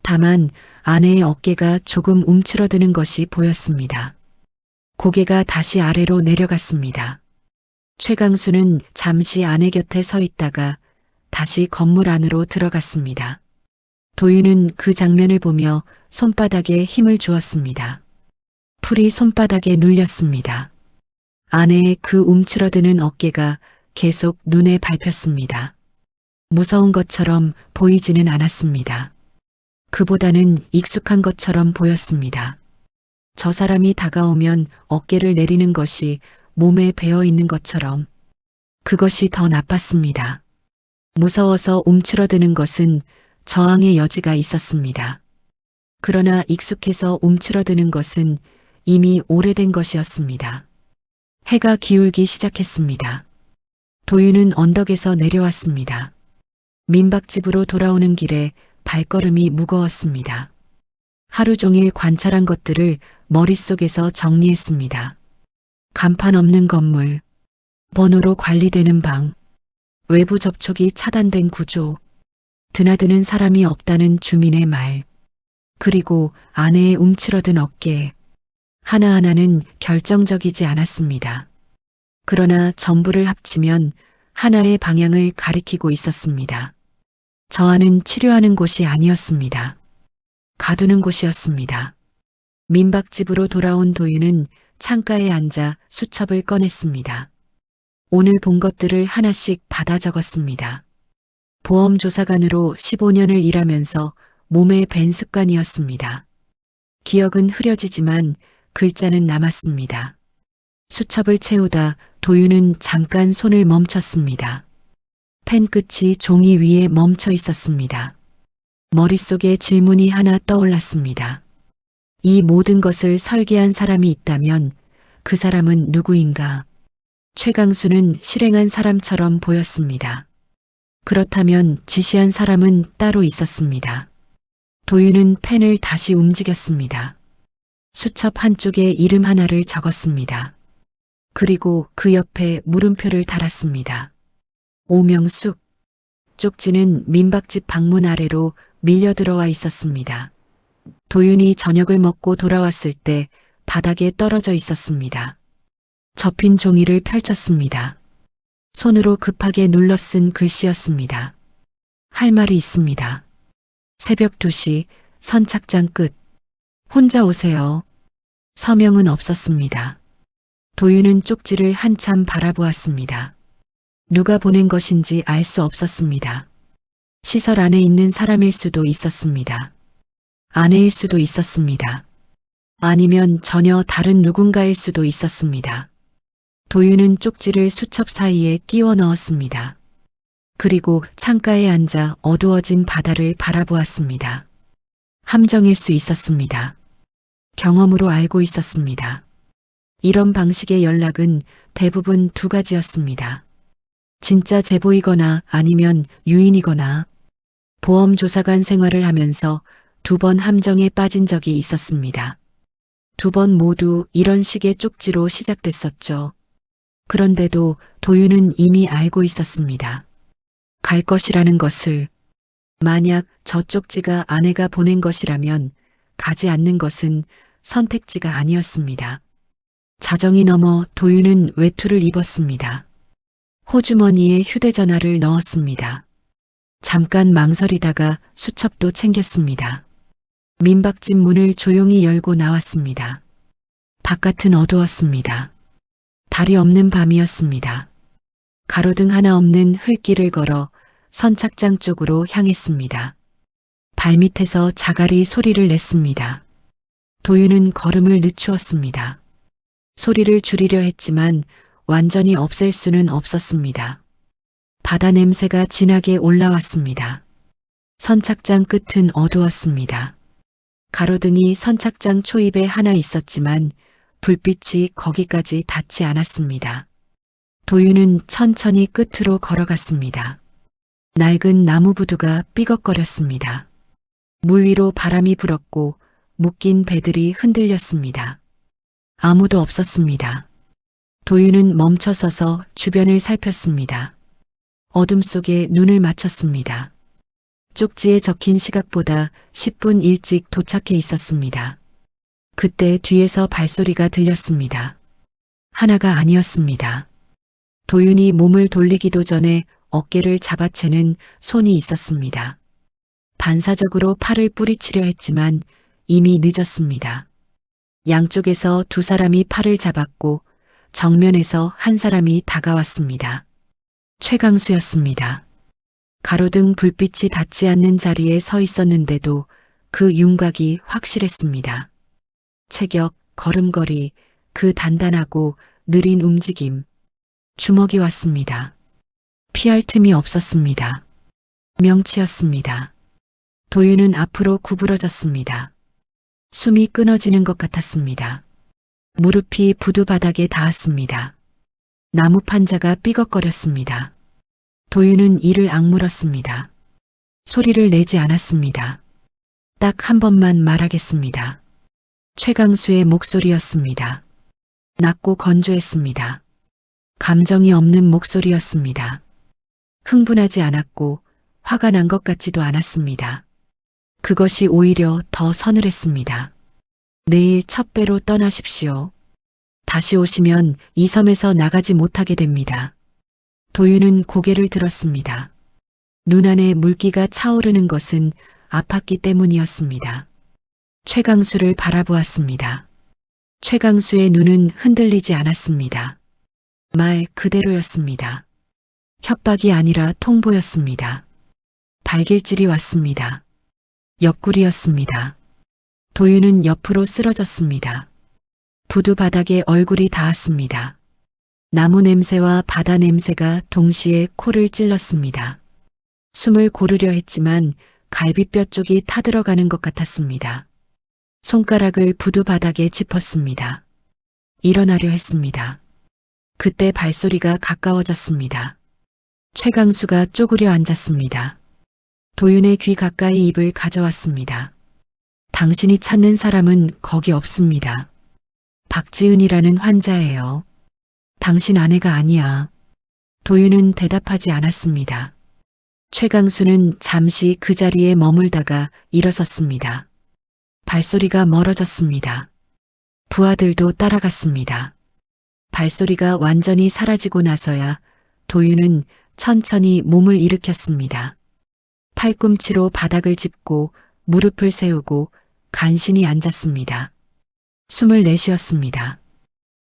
다만 아내의 어깨가 조금 움츠러드는 것이 보였습니다. 고개가 다시 아래로 내려갔습니다. 최강수는 잠시 아내 곁에 서 있다가 다시 건물 안으로 들어갔습니다. 도윤은 그 장면을 보며 손바닥에 힘을 주었습니다. 풀이 손바닥에 눌렸습니다. 아내의 그 움츠러드는 어깨가 계속 눈에 밟혔습니다. 무서운 것처럼 보이지는 않았습니다. 그보다는 익숙한 것처럼 보였습니다. 저 사람이 다가오면 어깨를 내리는 것이 몸에 배어 있는 것처럼. 그것이 더 나빴습니다. 무서워서 움츠러드는 것은 저항의 여지가 있었습니다. 그러나 익숙해서 움츠러드는 것은 이미 오래된 것이었습니다. 해가 기울기 시작했습니다. 도윤은 언덕에서 내려왔습니다. 민박집으로 돌아오는 길에 발걸음이 무거웠습니다. 하루 종일 관찰한 것들을 머릿속에서 정리했습니다. 간판 없는 건물, 번호로 관리되는 방, 외부 접촉이 차단된 구조, 드나드는 사람이 없다는 주민의 말, 그리고 아내의 움츠러든 어깨, 하나하나는 결정적이지 않았습니다. 그러나 전부를 합치면 하나의 방향을 가리키고 있었습니다. 저 안은 치료하는 곳이 아니었습니다. 가두는 곳이었습니다. 민박집으로 돌아온 도윤은 창가에 앉아 수첩을 꺼냈습니다. 오늘 본 것들을 하나씩 받아 적었습니다. 보험조사관으로 15년을 일하면서 몸에 밴 습관이었습니다. 기억은 흐려지지만 글자는 남았습니다. 수첩을 채우다 도윤은 잠깐 손을 멈췄습니다. 펜 끝이 종이 위에 멈춰 있었습니다. 머릿속에 질문이 하나 떠올랐습니다. 이 모든 것을 설계한 사람이 있다면 그 사람은 누구인가? 최강수는 실행한 사람처럼 보였습니다. 그렇다면 지시한 사람은 따로 있었습니다. 도윤은 펜을 다시 움직였습니다. 수첩 한쪽에 이름 하나를 적었습니다. 그리고 그 옆에 물음표를 달았습니다. 오명숙. 쪽지는 민박집 방문 아래로 밀려 들어와 있었습니다. 도윤이 저녁을 먹고 돌아왔을 때 바닥에 떨어져 있었습니다. 접힌 종이를 펼쳤습니다. 손으로 급하게 눌러 쓴 글씨였습니다. 할 말이 있습니다. 새벽 2시 선착장 끝. 혼자 오세요. 서명은 없었습니다. 도윤은 쪽지를 한참 바라보았습니다. 누가 보낸 것인지 알 수 없었습니다. 시설 안에 있는 사람일 수도 있었습니다. 아내일 수도 있었습니다. 아니면 전혀 다른 누군가일 수도 있었습니다. 도윤은 쪽지를 수첩 사이에 끼워 넣었습니다. 그리고 창가에 앉아 어두워진 바다를 바라보았습니다. 함정일 수 있었습니다. 경험으로 알고 있었습니다. 이런 방식의 연락은 대부분 두 가지였습니다. 진짜 제보이거나 아니면 유인이거나. 보험 조사관 생활을 하면서 2번 함정에 빠진 적이 있었습니다. 2번 모두 이런 식의 쪽지로 시작됐었죠. 그런데도 도윤은 이미 알고 있었습니다. 갈 것이라는 것을. 만약 저 쪽지가 아내가 보낸 것이라면 가지 않는 것은 선택지가 아니었습니다. 자정이 넘어 도윤은 외투를 입었습니다. 호주머니에 휴대전화를 넣었습니다. 잠깐 망설이다가 수첩도 챙겼습니다. 민박집 문을 조용히 열고 나왔습니다. 바깥은 어두웠습니다. 달이 없는 밤이었습니다. 가로등 하나 없는 흙길을 걸어 선착장 쪽으로 향했습니다. 발밑에서 자갈이 소리를 냈습니다. 도윤은 걸음을 늦추었습니다. 소리를 줄이려 했지만 완전히 없앨 수는 없었습니다. 바다 냄새가 진하게 올라왔습니다. 선착장 끝은 어두웠습니다. 가로등이 선착장 초입에 하나 있었지만 불빛이 거기까지 닿지 않았습니다. 도윤은 천천히 끝으로 걸어갔습니다. 낡은 나무 부두가 삐걱거렸습니다. 물 위로 바람이 불었고 묶인 배들이 흔들렸습니다. 아무도 없었습니다. 도윤은 멈춰서서 주변을 살폈습니다. 어둠 속에 눈을 맞췄습니다. 쪽지에 적힌 시각보다 10분 일찍 도착해 있었습니다. 그때 뒤에서 발소리가 들렸습니다. 하나가 아니었습니다. 도윤이 몸을 돌리기도 전에 어깨를 잡아채는 손이 있었습니다. 반사적으로 팔을 뿌리치려 했지만 이미 늦었습니다. 양쪽에서 2사람이 팔을 잡았고 정면에서 한 사람이 다가왔습니다. 최강수였습니다. 가로등 불빛이 닿지 않는 자리에 서 있었는데도 그 윤곽이 확실했습니다. 체격, 걸음걸이, 그 단단하고 느린 움직임. 주먹이 왔습니다. 피할 틈이 없었습니다. 명치였습니다. 도윤은 앞으로 구부러졌습니다. 숨이 끊어지는 것 같았습니다. 무릎이 부두 바닥에 닿았습니다. 나무 판자가 삐걱거렸습니다. 도윤은 이를 악물었습니다. 소리를 내지 않았습니다. 딱 한 번만 말하겠습니다. 최강수의 목소리였습니다. 낮고 건조했습니다. 감정이 없는 목소리였습니다. 흥분하지 않았고 화가 난 것 같지도 않았습니다. 그것이 오히려 더 서늘했습니다. 내일 첫 배로 떠나십시오. 다시 오시면 이 섬에서 나가지 못하게 됩니다. 도윤은 고개를 들었습니다. 눈 안에 물기가 차오르는 것은 아팠기 때문이었습니다. 최강수를 바라보았습니다. 최강수의 눈은 흔들리지 않았습니다. 말 그대로였습니다. 협박이 아니라 통보였습니다. 발길질이 왔습니다. 옆구리였습니다. 도윤은 옆으로 쓰러졌습니다. 부두 바닥에 얼굴이 닿았습니다. 나무 냄새와 바다 냄새가 동시에 코를 찔렀습니다. 숨을 고르려 했지만 갈비뼈 쪽이 타들어가는 것 같았습니다. 손가락을 부두 바닥에 짚었습니다. 일어나려 했습니다. 그때 발소리가 가까워졌습니다. 최강수가 쪼그려 앉았습니다. 도윤의 귀 가까이 입을 가져왔습니다. 당신이 찾는 사람은 거기 없습니다. 박지은이라는 환자예요. 당신 아내가 아니야. 도윤은 대답하지 않았습니다. 최강수는 잠시 그 자리에 머물다가 일어섰습니다. 발소리가 멀어졌습니다. 부하들도 따라갔습니다. 발소리가 완전히 사라지고 나서야 도윤은 천천히 몸을 일으켰습니다. 팔꿈치로 바닥을 짚고 무릎을 세우고 간신히 앉았습니다. 숨을 내쉬었습니다.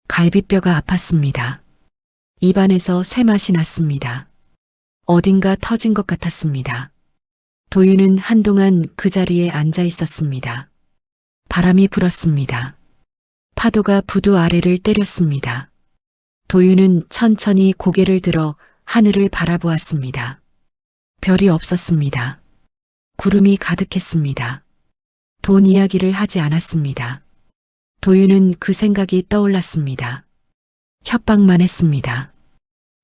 갈비뼈가 아팠습니다. 입안에서 쇠맛이 났습니다. 어딘가 터진 것 같았습니다. 도윤은 한동안 그 자리에 앉아 있었습니다. 바람이 불었습니다. 파도가 부두 아래를 때렸습니다. 도윤은 천천히 고개를 들어 하늘을 바라보았습니다. 별이 없었습니다. 구름이 가득했습니다. 돈 이야기를 하지 않았습니다. 도윤은 그 생각이 떠올랐습니다. 협박만 했습니다.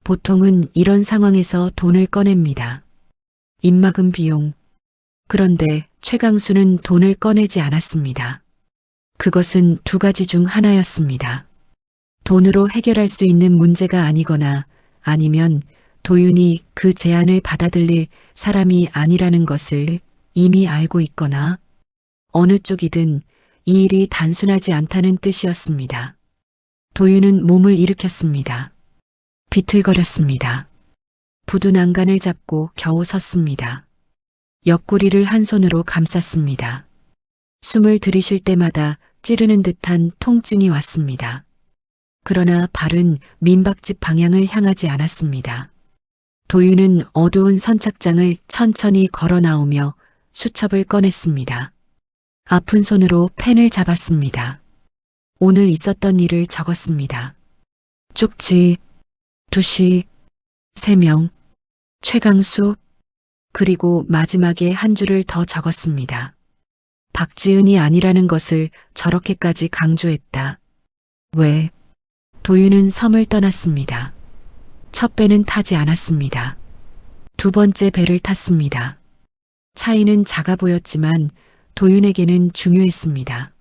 보통은 이런 상황에서 돈을 꺼냅니다. 입막음 비용. 그런데 최강수는 돈을 꺼내지 않았습니다. 그것은 두 가지 중 하나였습니다. 돈으로 해결할 수 있는 문제가 아니거나 아니면 도윤이 그 제안을 받아들일 사람이 아니라는 것을 이미 알고 있거나 어느 쪽이든 이 일이 단순하지 않다는 뜻이었습니다. 도윤은 몸을 일으켰습니다. 비틀거렸습니다. 부두 난간을 잡고 겨우 섰습니다. 옆구리를 한 손으로 감쌌습니다. 숨을 들이쉴 때마다 찌르는 듯한 통증이 왔습니다. 그러나 발은 민박집 방향을 향하지 않았습니다. 도윤은 어두운 선착장을 천천히 걸어 나오며 수첩을 꺼냈습니다. 아픈 손으로 펜을 잡았습니다. 오늘 있었던 일을 적었습니다. 쪽지, 2시, 3명, 최강수, 그리고 마지막에 한 줄을 더 적었습니다. 박지은이 아니라는 것을 저렇게까지 강조했다. 왜? 도윤은 섬을 떠났습니다. 첫 배는 타지 않았습니다. 두 번째 배를 탔습니다. 차이는 작아 보였지만 도윤에게는 중요했습니다.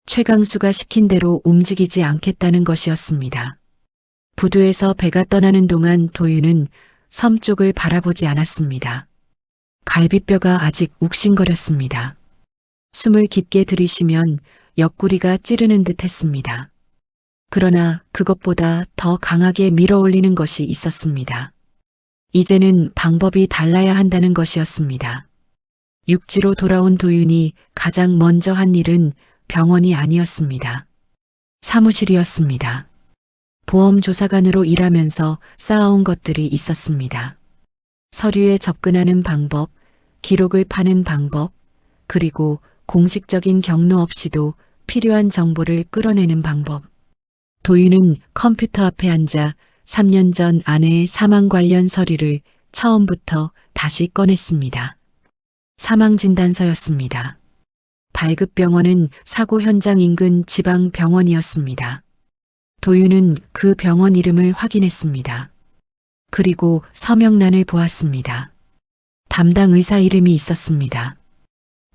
최강수가 시킨 대로 움직이지 않겠다는 것이었습니다. 부두에서 배가 떠나는 동안 도윤은 섬 쪽을 바라보지 않았습니다. 갈비뼈가 아직 욱신거렸습니다. 숨을 깊게 들이쉬면 옆구리가 찌르는 듯 했습니다. 그러나 그것보다 더 강하게 밀어올리는 것이 있었습니다. 이제는 방법이 달라야 한다는 것이었습니다. 육지로 돌아온 도윤이 가장 먼저 한 일은 병원이 아니었습니다. 사무실이었습니다. 보험조사관으로 일하면서 쌓아온 것들이 있었습니다. 서류에 접근하는 방법, 기록을 파는 방법, 그리고 공식적인 경로 없이도 필요한 정보를 끌어내는 방법. 도윤은 컴퓨터 앞에 앉아 3년 전 아내의 사망 관련 서류를 처음부터 다시 꺼냈습니다. 사망진단서였습니다. 발급병원은 사고 현장 인근 지방병원이었습니다. 도윤은 그 병원 이름을 확인했습니다. 그리고 서명란을 보았습니다. 담당 의사 이름이 있었습니다.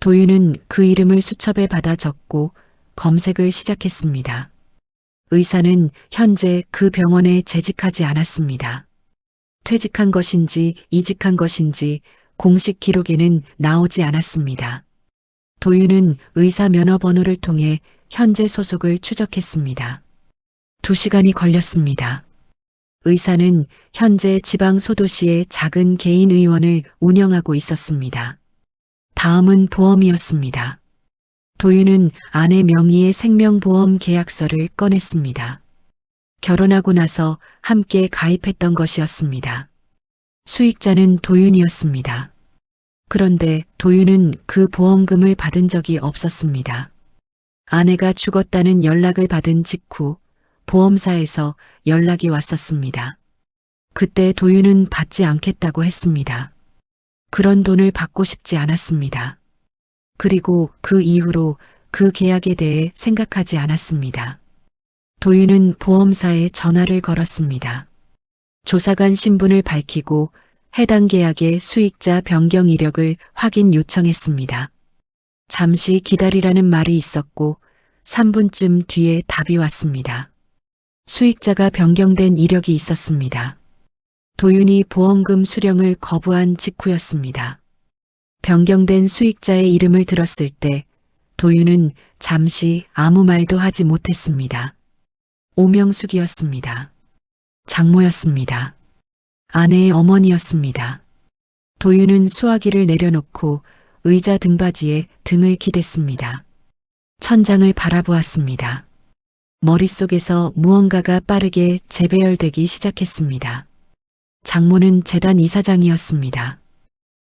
도윤은 그 이름을 수첩에 받아 적고 검색을 시작했습니다. 의사는 현재 그 병원에 재직하지 않았습니다. 퇴직한 것인지 이직한 것인지 공식 기록에는 나오지 않았습니다. 도윤은 의사 면허번호를 통해 현재 소속을 추적했습니다. 2시간이 걸렸습니다. 의사는 현재 지방 소도시의 작은 개인 의원을 운영하고 있었습니다. 다음은 보험이었습니다. 도윤은 아내 명의의 생명보험 계약서를 꺼냈습니다. 결혼하고 나서 함께 가입했던 것이었습니다. 수익자는 도윤이었습니다. 그런데 도윤은 그 보험금을 받은 적이 없었습니다. 아내가 죽었다는 연락을 받은 직후 보험사에서 연락이 왔었습니다. 그때 도윤은 받지 않겠다고 했습니다. 그런 돈을 받고 싶지 않았습니다. 그리고 그 이후로 그 계약에 대해 생각하지 않았습니다. 도윤은 보험사에 전화를 걸었습니다. 조사관 신분을 밝히고 해당 계약의 수익자 변경 이력을 확인 요청했습니다. 잠시 기다리라는 말이 있었고 3분쯤 뒤에 답이 왔습니다. 수익자가 변경된 이력이 있었습니다. 도윤이 보험금 수령을 거부한 직후였습니다. 변경된 수익자의 이름을 들었을 때 도윤은 잠시 아무 말도 하지 못했습니다. 오명숙이었습니다. 장모였습니다. 아내의 어머니였습니다. 도윤은 수화기를 내려놓고 의자 등받이에 등을 기댔습니다. 천장을 바라보았습니다. 머릿속에서 무언가가 빠르게 재배열되기 시작했습니다. 장모는 재단 이사장이었습니다.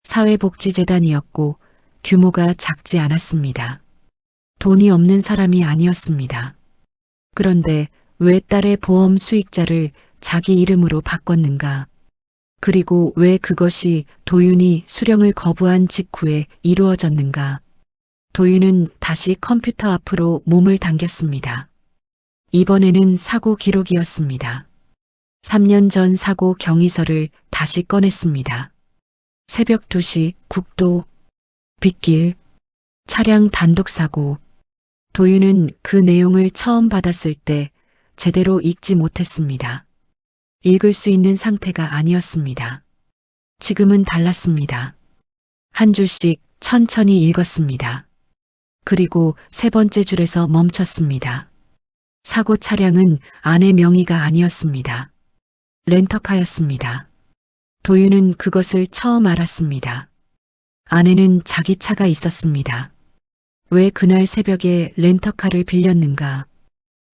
사회복지재단이었고 규모가 작지 않았습니다. 돈이 없는 사람이 아니었습니다. 그런데 왜 딸의 보험 수익자를 자기 이름으로 바꿨는가? 그리고 왜 그것이 도윤이 수령을 거부한 직후에 이루어졌는가? 도윤은 다시 컴퓨터 앞으로 몸을 당겼습니다. 이번에는 사고 기록이었습니다. 3년 전 사고 경위서를 다시 꺼냈습니다. 새벽 2시 국도, 빗길, 차량 단독 사고. 도윤은 그 내용을 처음 받았을 때 제대로 읽지 못했습니다. 읽을 수 있는 상태가 아니었습니다. 지금은 달랐습니다. 한 줄씩 천천히 읽었습니다. 그리고 세 번째 줄에서 멈췄습니다. 사고 차량은 아내 명의가 아니었습니다. 렌터카였습니다. 도윤은 그것을 처음 알았습니다. 아내는 자기 차가 있었습니다. 왜 그날 새벽에 렌터카를 빌렸는가?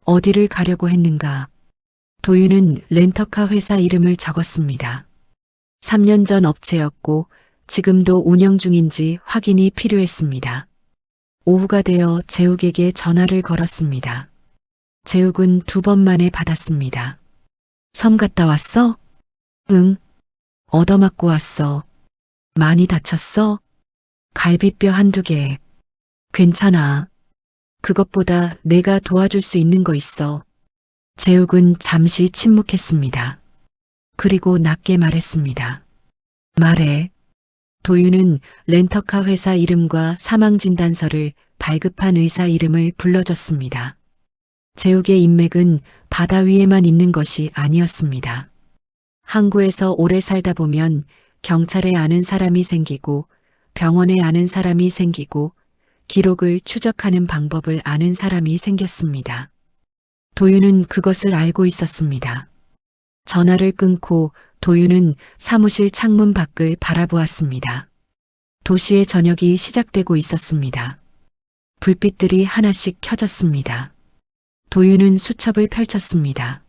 어디를 가려고 했는가? 도윤은 렌터카 회사 이름을 적었습니다. 3년 전 업체였고 지금도 운영 중인지 확인이 필요했습니다. 오후가 되어 재욱에게 전화를 걸었습니다. 재욱은 2번 만에 받았습니다. 섬 갔다 왔어? 응. 얻어맞고 왔어. 많이 다쳤어? 갈비뼈 1~2개. 괜찮아. 그것보다 내가 도와줄 수 있는 거 있어. 재욱은 잠시 침묵했습니다. 그리고 낮게 말했습니다. 말해. 도윤은 렌터카 회사 이름과 사망진단서를 발급한 의사 이름을 불러줬습니다. 재욱의 인맥은 바다 위에만 있는 것이 아니었습니다. 항구에서 오래 살다 보면 경찰에 아는 사람이 생기고 병원에 아는 사람이 생기고 기록을 추적하는 방법을 아는 사람이 생겼습니다. 도윤은 그것을 알고 있었습니다. 전화를 끊고 도윤은 사무실 창문 밖을 바라보았습니다. 도시의 저녁이 시작되고 있었습니다. 불빛들이 하나씩 켜졌습니다. 도윤은 수첩을 펼쳤습니다.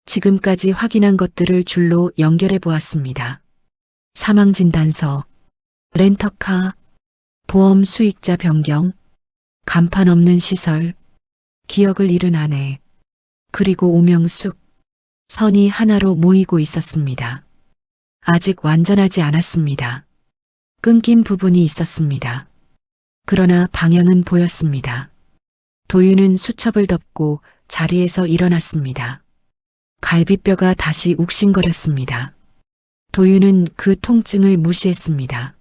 지금까지 확인한 것들을 줄로 연결해 보았습니다. 사망진단서, 렌터카, 보험 수익자 변경, 간판 없는 시설, 기억을 잃은 아내, 그리고 오명숙, 선이 하나로 모이고 있었습니다. 아직 완전하지 않았습니다. 끊긴 부분이 있었습니다. 그러나 방향은 보였습니다. 도윤은 수첩을 덮고 자리에서 일어났습니다. 갈비뼈가 다시 욱신거렸습니다. 도윤은 그 통증을 무시했습니다.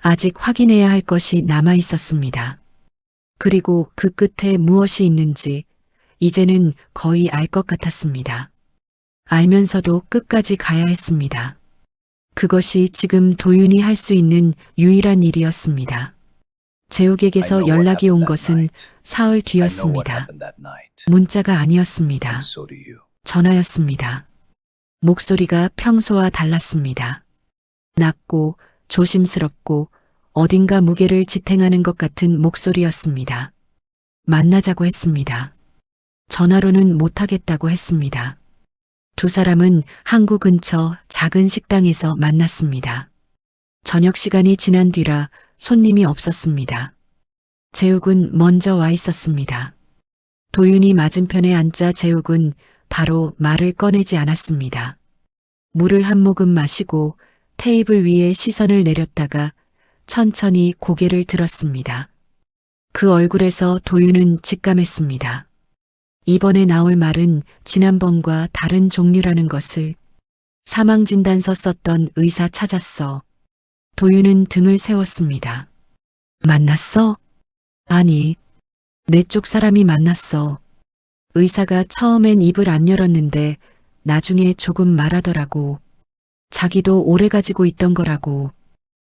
아직 확인해야 할 것이 남아 있었습니다. 그리고 그 끝에 무엇이 있는지 이제는 거의 알 것 같았습니다. 알면서도 끝까지 가야 했습니다. 그것이 지금 도윤이 할 수 있는 유일한 일이었습니다. 재욱에게서 연락이 온 것은 사흘 뒤였습니다. 문자가 아니었습니다. 전화였습니다. 목소리가 평소와 달랐습니다. 낮고 조심스럽고 어딘가 무게를 지탱하는 것 같은 목소리였습니다. 만나자고 했습니다. 전화로는 못하겠다고 했습니다. 두 사람은 항구 근처 작은 식당에서 만났습니다. 저녁 시간이 지난 뒤라 손님이 없었습니다. 재욱은 먼저 와 있었습니다. 도윤이 맞은편에 앉자 재욱은 바로 말을 꺼내지 않았습니다. 물을 한 모금 마시고 테이블 위에 시선을 내렸다가 천천히 고개를 들었습니다. 그 얼굴에서 도윤은 직감했습니다. 이번에 나올 말은 지난번과 다른 종류라는 것을. 사망진단서 썼던 의사 찾았어. 도윤은 등을 세웠습니다. 만났어? 아니, 내 쪽 사람이 만났어. 의사가 처음엔 입을 안 열었는데 나중에 조금 말하더라고. 자기도 오래 가지고 있던 거라고.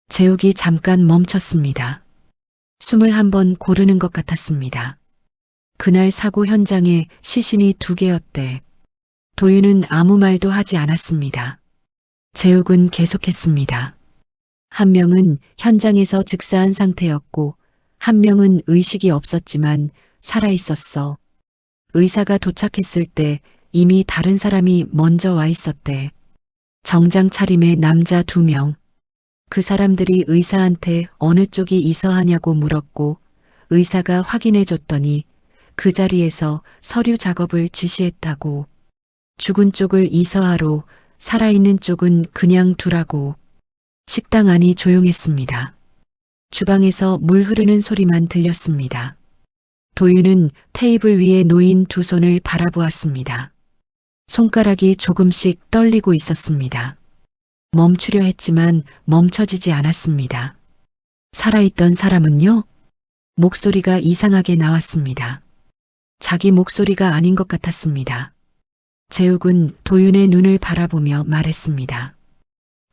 재욱이 잠깐 멈췄습니다. 숨을 한번 고르는 것 같았습니다. 그날 사고 현장에 시신이 2개였대. 도윤은 아무 말도 하지 않았습니다. 재욱은 계속했습니다. 한 명은 현장에서 즉사한 상태였고, 한 명은 의식이 없었지만 살아 있었어. 의사가 도착했을 때 이미 다른 사람이 먼저 와 있었대. 정장 차림의 남자 2명. 그 사람들이 의사한테 어느 쪽이 이서하냐고 물었고, 의사가 확인해 줬더니 그 자리에서 서류 작업을 지시했다고. 죽은 쪽을 이서하로, 살아있는 쪽은 그냥 두라고. 식당 안이 조용했습니다. 주방에서 물 흐르는 소리만 들렸습니다. 도윤은 테이블 위에 놓인 2 손을 바라보았습니다. 손가락이 조금씩 떨리고 있었습니다. 멈추려 했지만 멈춰지지 않았습니다. 살아있던 사람은요? 목소리가 이상하게 나왔습니다. 자기 목소리가 아닌 것 같았습니다. 재욱은 도윤의 눈을 바라보며 말했습니다.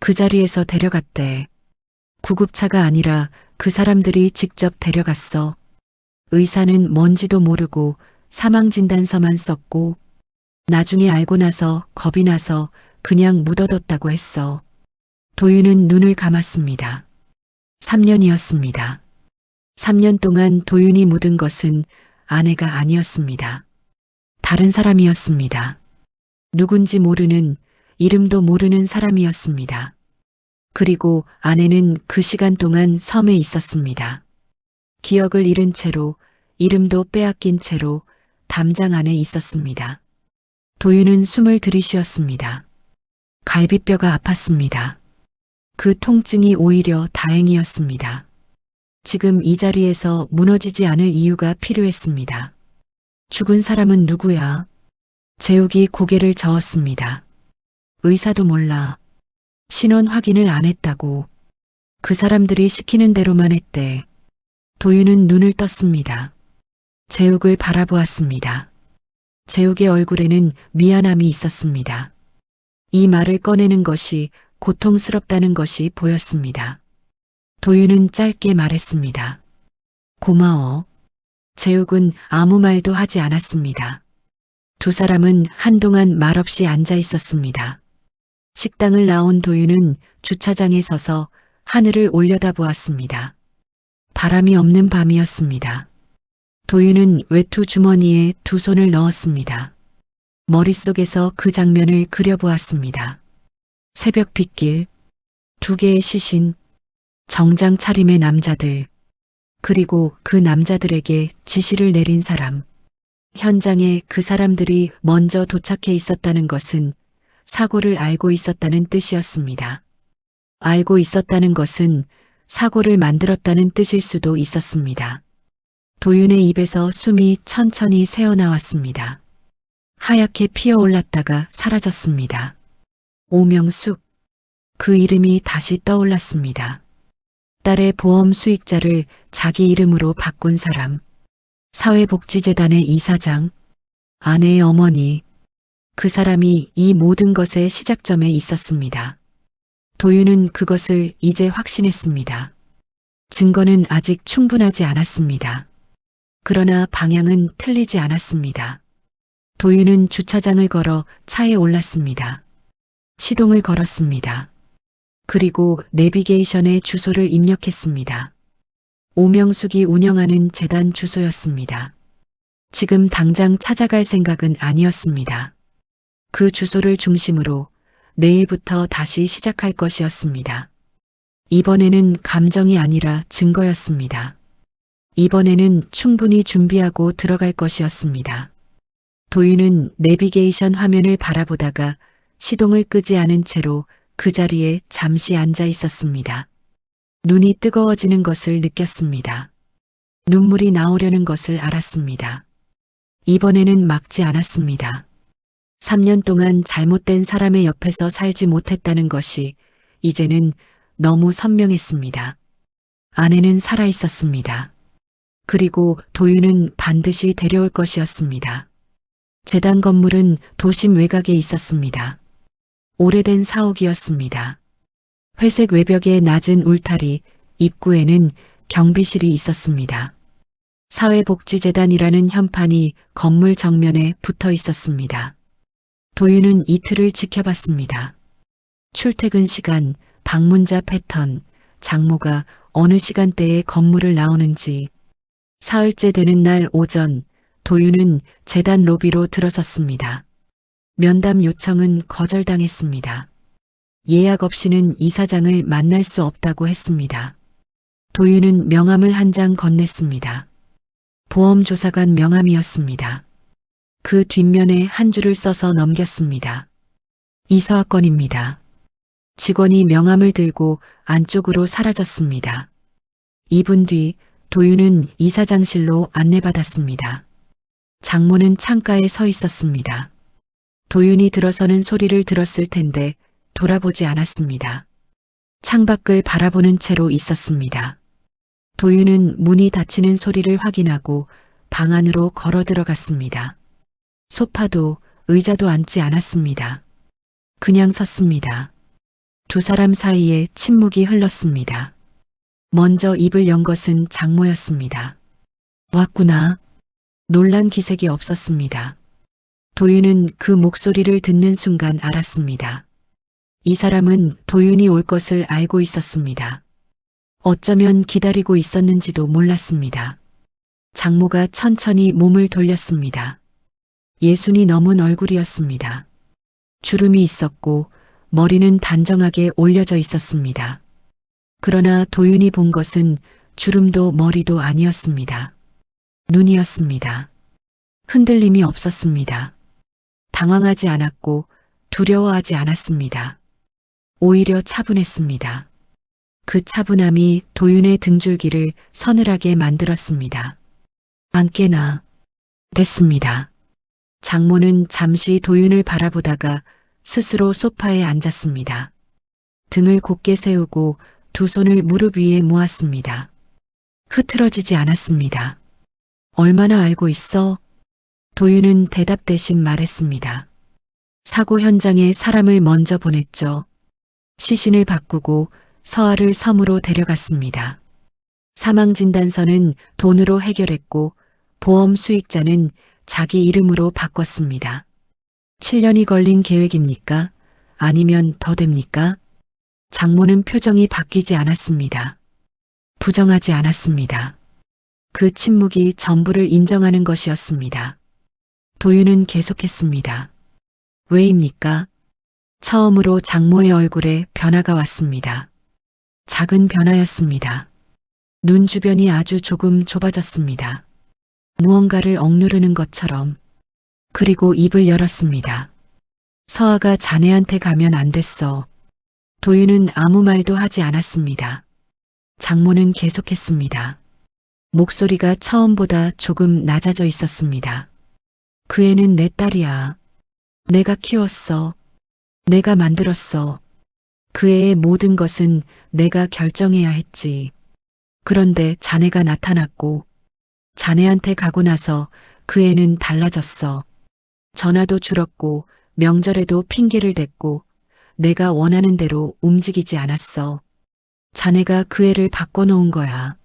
그 자리에서 데려갔대. 구급차가 아니라 그 사람들이 직접 데려갔어. 의사는 뭔지도 모르고 사망진단서만 썼고 나중에 알고 나서 겁이 나서 그냥 묻어뒀다고 했어. 도윤은 눈을 감았습니다. 3년이었습니다. 3년 동안 도윤이 묻은 것은 아내가 아니었습니다. 다른 사람이었습니다. 누군지 모르는, 이름도 모르는 사람이었습니다. 그리고 아내는 그 시간 동안 섬에 있었습니다. 기억을 잃은 채로, 이름도 빼앗긴 채로 담장 안에 있었습니다. 도윤은 숨을 들이쉬었습니다. 갈비뼈가 아팠습니다. 그 통증이 오히려 다행이었습니다. 지금 이 자리에서 무너지지 않을 이유가 필요했습니다. 죽은 사람은 누구야? 재욱이 고개를 저었습니다. 의사도 몰라. 신원 확인을 안 했다고. 그 사람들이 시키는 대로만 했대. 도윤은 눈을 떴습니다. 재욱을 바라보았습니다. 재욱의 얼굴에는 미안함이 있었습니다. 이 말을 꺼내는 것이 고통스럽다는 것이 보였습니다. 도윤은 짧게 말했습니다. 고마워. 재욱은 아무 말도 하지 않았습니다. 2 사람은 한동안 말없이 앉아 있었습니다. 식당을 나온 도윤은 주차장에 서서 하늘을 올려다보았습니다. 바람이 없는 밤이었습니다. 도윤은 외투 주머니에 2 손을 넣었습니다. 머릿속에서 그 장면을 그려보았습니다. 새벽 빗길, 2개의 시신, 정장 차림의 남자들, 그리고 그 남자들에게 지시를 내린 사람. 현장에 그 사람들이 먼저 도착해 있었다는 것은 사고를 알고 있었다는 뜻이었습니다. 알고 있었다는 것은 사고를 만들었다는 뜻일 수도 있었습니다. 도윤의 입에서 숨이 천천히 새어나왔습니다. 하얗게 피어올랐다가 사라졌습니다. 오명숙. 그 이름이 다시 떠올랐습니다. 딸의 보험 수익자를 자기 이름으로 바꾼 사람. 사회복지재단의 이사장. 아내의 어머니. 그 사람이 이 모든 것의 시작점에 있었습니다. 도윤은 그것을 이제 확신했습니다. 증거는 아직 충분하지 않았습니다. 그러나 방향은 틀리지 않았습니다. 도윤은 주차장을 걸어 차에 올랐습니다. 시동을 걸었습니다. 그리고 내비게이션에 주소를 입력했습니다. 오명숙이 운영하는 재단 주소였습니다. 지금 당장 찾아갈 생각은 아니었습니다. 그 주소를 중심으로 내일부터 다시 시작할 것이었습니다. 이번에는 감정이 아니라 증거였습니다. 이번에는 충분히 준비하고 들어갈 것이었습니다. 도윤은 내비게이션 화면을 바라보다가 시동을 끄지 않은 채로 그 자리에 잠시 앉아 있었습니다. 눈이 뜨거워지는 것을 느꼈습니다. 눈물이 나오려는 것을 알았습니다. 이번에는 막지 않았습니다. 3년 동안 잘못된 사람의 옆에서 살지 못했다는 것이 이제는 너무 선명했습니다. 아내는 살아 있었습니다. 그리고 도윤은 반드시 데려올 것이었습니다. 재단 건물은 도심 외곽에 있었습니다. 오래된 사옥이었습니다. 회색 외벽에 낮은 울타리, 입구에는 경비실이 있었습니다. 사회복지재단이라는 현판이 건물 정면에 붙어 있었습니다. 도윤은 이틀을 지켜봤습니다. 출퇴근 시간, 방문자 패턴, 장모가 어느 시간대에 건물을 나오는지. 사흘째 되는 날 오전, 도윤은 재단 로비로 들어섰습니다. 면담 요청은 거절당했습니다. 예약 없이는 이사장을 만날 수 없다고 했습니다. 도윤은 명함을 한 장 건넸습니다. 보험조사관 명함이었습니다. 그 뒷면에 한 줄을 써서 넘겼습니다. 이서학건입니다. 직원이 명함을 들고 안쪽으로 사라졌습니다. 2분 뒤 도윤은 이사장실로 안내받았습니다. 장모는 창가에 서 있었습니다. 도윤이 들어서는 소리를 들었을 텐데 돌아보지 않았습니다. 창밖을 바라보는 채로 있었습니다. 도윤은 문이 닫히는 소리를 확인하고 방 안으로 걸어 들어갔습니다. 소파도 의자도 앉지 않았습니다. 그냥 섰습니다. 두 사람 사이에 침묵이 흘렀습니다. 먼저 입을 연 것은 장모였습니다. 왔구나. 놀란 기색이 없었습니다. 도윤은 그 목소리를 듣는 순간 알았습니다. 이 사람은 도윤이 올 것을 알고 있었습니다. 어쩌면 기다리고 있었는지도 몰랐습니다. 장모가 천천히 몸을 돌렸습니다. 예순이 넘은 얼굴이었습니다. 주름이 있었고 머리는 단정하게 올려져 있었습니다. 그러나 도윤이 본 것은 주름도 머리도 아니었습니다. 눈이었습니다. 흔들림이 없었습니다. 당황하지 않았고 두려워하지 않았습니다. 오히려 차분했습니다. 그 차분함이 도윤의 등줄기를 서늘하게 만들었습니다. 앉게나 됐습니다. 장모는 잠시 도윤을 바라보다가 스스로 소파에 앉았습니다. 등을 곧게 세우고 두 손을 무릎 위에 모았습니다. 흐트러지지 않았습니다. 얼마나 알고 있어? 도윤은 대답 대신 말했습니다. 사고 현장에 사람을 먼저 보냈죠. 시신을 바꾸고 서아를 섬으로 데려갔습니다. 사망진단서는 돈으로 해결했고 보험 수익자는 자기 이름으로 바꿨습니다. 7년이 걸린 계획입니까? 아니면 더 됩니까? 장모는 표정이 바뀌지 않았습니다. 부정하지 않았습니다. 그 침묵이 전부를 인정하는 것이었습니다. 도윤은 계속했습니다. 왜입니까? 처음으로 장모의 얼굴에 변화가 왔습니다. 작은 변화였습니다. 눈 주변이 아주 조금 좁아졌습니다. 무언가를 억누르는 것처럼. 그리고 입을 열었습니다. 서아가 자네한테 가면 안 됐어. 도윤은 아무 말도 하지 않았습니다. 장모는 계속했습니다. 목소리가 처음보다 조금 낮아져 있었습니다. 그 애는 내 딸이야. 내가 키웠어. 내가 만들었어. 그 애의 모든 것은 내가 결정해야 했지. 그런데 자네가 나타났고 자네한테 가고 나서 그 애는 달라졌어. 전화도 줄었고 명절에도 핑계를 댔고 내가 원하는 대로 움직이지 않았어. 자네가 그 애를 바꿔놓은 거야.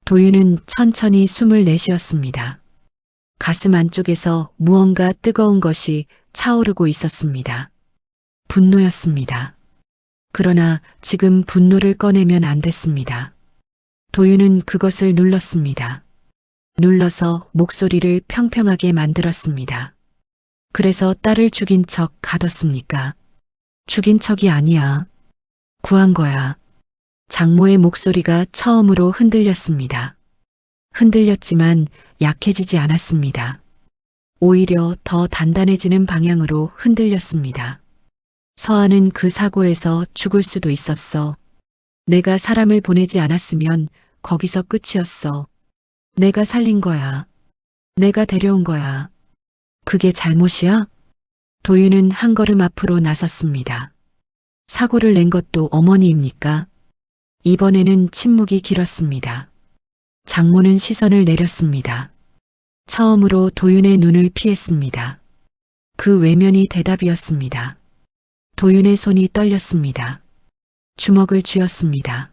도윤은 천천히 숨을 내쉬었습니다. 가슴 안쪽에서 무언가 뜨거운 것이 차오르고 있었습니다. 분노였습니다. 그러나 지금 분노를 꺼내면 안 됐습니다. 도윤은 그것을 눌렀습니다. 눌러서 목소리를 평평하게 만들었습니다. 그래서 딸을 죽인 척 가뒀습니까? 죽인 척이 아니야. 구한 거야. 장모의 목소리가 처음으로 흔들렸습니다. 흔들렸지만 약해지지 않았습니다. 오히려 더 단단해지는 방향으로 흔들렸습니다. 서아는 그 사고에서 죽을 수도 있었어. 내가 사람을 보내지 않았으면 거기서 끝이었어. 내가 살린 거야. 내가 데려온 거야. 그게 잘못이야? 도윤은 한 걸음 앞으로 나섰습니다. 사고를 낸 것도 어머니입니까? 이번에는 침묵이 길었습니다. 장모는 시선을 내렸습니다. 처음으로 도윤의 눈을 피했습니다. 그 외면이 대답이었습니다. 도윤의 손이 떨렸습니다. 주먹을 쥐었습니다.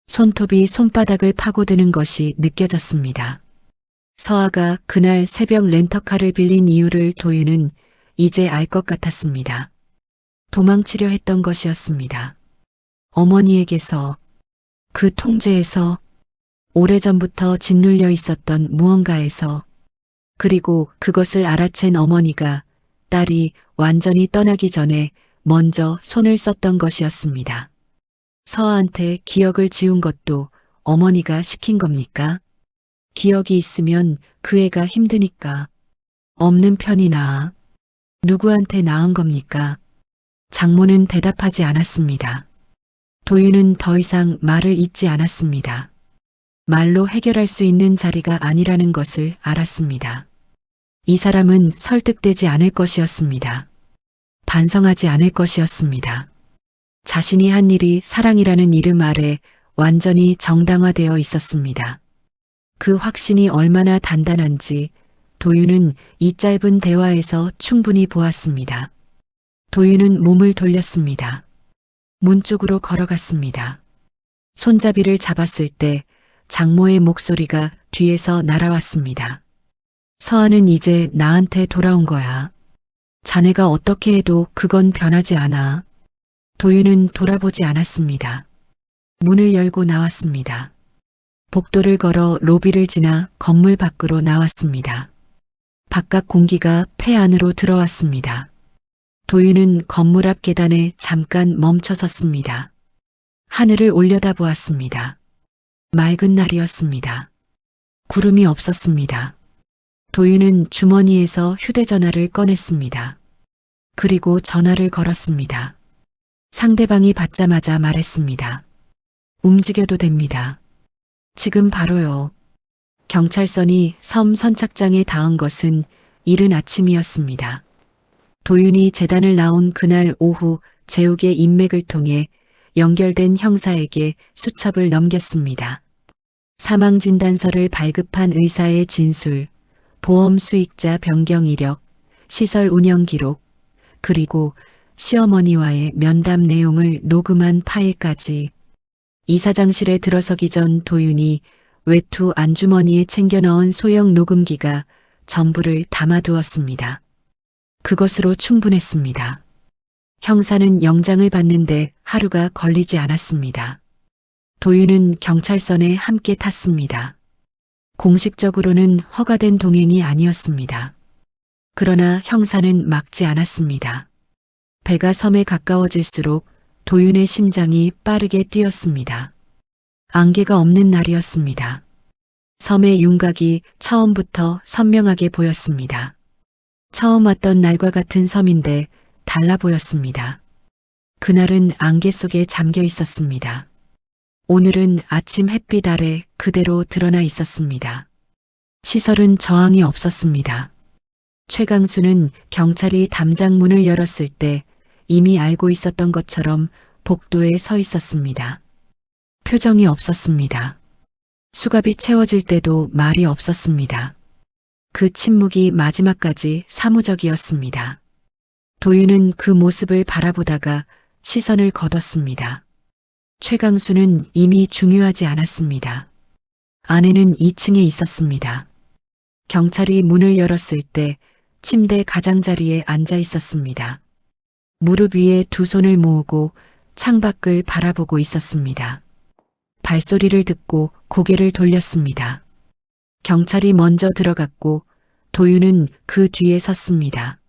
손톱이 손바닥을 파고드는 것이 느껴졌습니다. 서아가 그날 새벽 렌터카를 빌린 이유를 도윤은 이제 알 것 같았습니다. 도망치려 했던 것이었습니다. 어머니에게서, 그 통제에서, 오래전부터 짓눌려 있었던 무언가에서, 그리고 그것을 알아챈 어머니가 딸이 완전히 떠나기 전에 먼저 손을 썼던 것이었습니다. 서아한테 기억을 지운 것도 어머니가 시킨 겁니까? 기억이 있으면 그 애가 힘드니까 없는 편이 나아. 누구한테 나은 겁니까? 장모는 대답하지 않았습니다. 도윤은 더 이상 말을 잇지 않았습니다. 말로 해결할 수 있는 자리가 아니라는 것을 알았습니다. 이 사람은 설득되지 않을 것이었습니다. 반성하지 않을 것이었습니다. 자신이 한 일이 사랑이라는 이름 아래 완전히 정당화되어 있었습니다. 그 확신이 얼마나 단단한지 도윤은 이 짧은 대화에서 충분히 보았습니다. 도윤은 몸을 돌렸습니다. 문 쪽으로 걸어갔습니다. 손잡이를 잡았을 때 장모의 목소리가 뒤에서 날아왔습니다. 서아는 이제 나한테 돌아온 거야. 자네가 어떻게 해도 그건 변하지 않아. 도윤은 돌아보지 않았습니다. 문을 열고 나왔습니다. 복도를 걸어 로비를 지나 건물 밖으로 나왔습니다. 바깥 공기가 폐 안으로 들어왔습니다. 도윤은 건물 앞 계단에 잠깐 멈춰 섰습니다. 하늘을 올려다보았습니다. 맑은 날이었습니다. 구름이 없었습니다. 도윤은 주머니에서 휴대전화를 꺼냈습니다. 그리고 전화를 걸었습니다. 상대방이 받자마자 말했습니다. 움직여도 됩니다. 지금 바로요. 경찰선이 섬 선착장에 닿은 것은 이른 아침이었습니다. 도윤이 재단을 나온 그날 오후 재욱의 인맥을 통해 연결된 형사에게 수첩을 넘겼습니다. 사망진단서를 발급한 의사의 진술, 보험 수익자 변경 이력, 시설 운영 기록, 그리고 시어머니와의 면담 내용을 녹음한 파일까지 이사장실에 들어서기 전 도윤이 외투 안주머니에 챙겨 넣은 소형 녹음기가 전부를 담아두었습니다. 그것으로 충분했습니다. 형사는 영장을 받는데 하루가 걸리지 않았습니다. 도윤은 경찰선에 함께 탔습니다. 공식적으로는 허가된 동행이 아니었습니다. 그러나 형사는 막지 않았습니다. 배가 섬에 가까워질수록 도윤의 심장이 빠르게 뛰었습니다. 안개가 없는 날이었습니다. 섬의 윤곽이 처음부터 선명하게 보였습니다. 처음 왔던 날과 같은 섬인데 달라 보였습니다. 그날은 안개 속에 잠겨 있었습니다. 오늘은 아침 햇빛 아래 그대로 드러나 있었습니다. 시설은 저항이 없었습니다. 최강수는 경찰이 담장 문을 열었을 때 이미 알고 있었던 것처럼 복도에 서 있었습니다. 표정이 없었습니다. 수갑이 채워질 때도 말이 없었습니다. 그 침묵이 마지막까지 사무적이었습니다. 도윤은 그 모습을 바라보다가 시선을 거뒀습니다. 최강수는 이미 중요하지 않았습니다. 아내는 2층에 있었습니다. 경찰이 문을 열었을 때 침대 가장자리에 앉아 있었습니다. 무릎 위에 두 손을 모으고 창밖을 바라보고 있었습니다. 발소리를 듣고 고개를 돌렸습니다. 경찰이 먼저 들어갔고 도윤은 그 뒤에 섰습니다.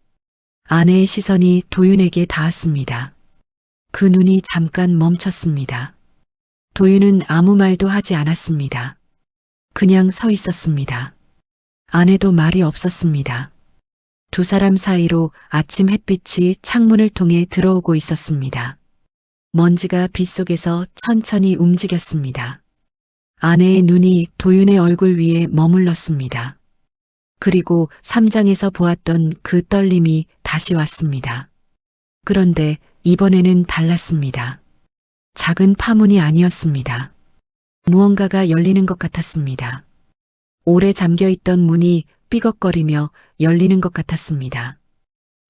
아내의 시선이 도윤에게 닿았습니다. 그 눈이 잠깐 멈췄습니다. 도윤은 아무 말도 하지 않았습니다. 그냥 서 있었습니다. 아내도 말이 없었습니다. 두 사람 사이로 아침 햇빛이 창문을 통해 들어오고 있었습니다. 먼지가 빗속에서 천천히 움직였습니다. 아내의 눈이 도윤의 얼굴 위에 머물렀습니다. 그리고 삼장에서 보았던 그 떨림이 다시 왔습니다. 그런데 이번에는 달랐습니다. 작은 파문이 아니었습니다. 무언가가 열리는 것 같았습니다. 오래 잠겨있던 문이 삐걱거리며 열리는 것 같았습니다.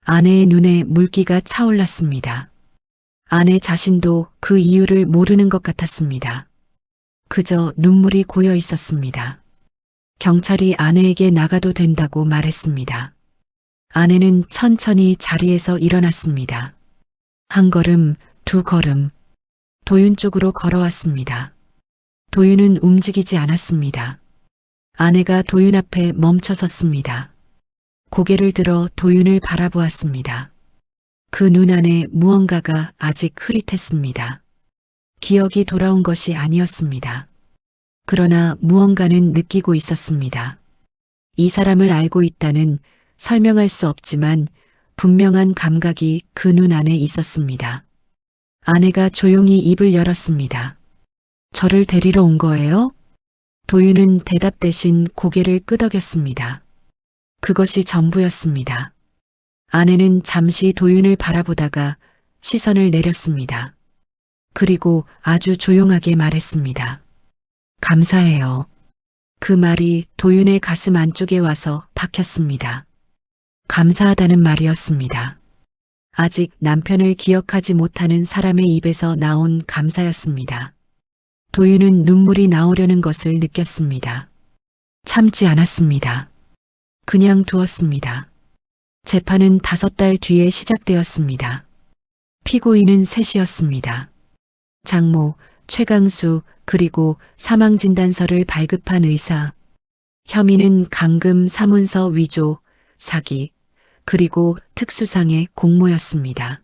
아내의 눈에 물기가 차올랐습니다. 아내 자신도 그 이유를 모르는 것 같았습니다. 그저 눈물이 고여 있었습니다. 경찰이 아내에게 나가도 된다고 말했습니다. 아내는 천천히 자리에서 일어났습니다. 한 걸음, 두 걸음, 도윤 쪽으로 걸어왔습니다. 도윤은 움직이지 않았습니다. 아내가 도윤 앞에 멈춰 섰습니다. 고개를 들어 도윤을 바라보았습니다. 그 눈 안에 무언가가 아직 흐릿했습니다. 기억이 돌아온 것이 아니었습니다. 그러나 무언가는 느끼고 있었습니다. 이 사람을 알고 있다는 설명할 수 없지만 분명한 감각이 그 눈 안에 있었습니다. 아내가 조용히 입을 열었습니다. 저를 데리러 온 거예요? 도윤은 대답 대신 고개를 끄덕였습니다. 그것이 전부였습니다. 아내는 잠시 도윤을 바라보다가 시선을 내렸습니다. 그리고 아주 조용하게 말했습니다. 감사해요. 그 말이 도윤의 가슴 안쪽에 와서 박혔습니다. 감사하다는 말이었습니다. 아직 남편을 기억하지 못하는 사람의 입에서 나온 감사였습니다. 도윤은 눈물이 나오려는 것을 느꼈습니다. 참지 않았습니다. 그냥 두었습니다. 재판은 5달 뒤에 시작되었습니다. 피고인은 셋이었습니다. 장모, 최강수, 그리고 사망진단서를 발급한 의사. 혐의는 감금 사문서 위조, 사기, 그리고 특수상의 공모였습니다.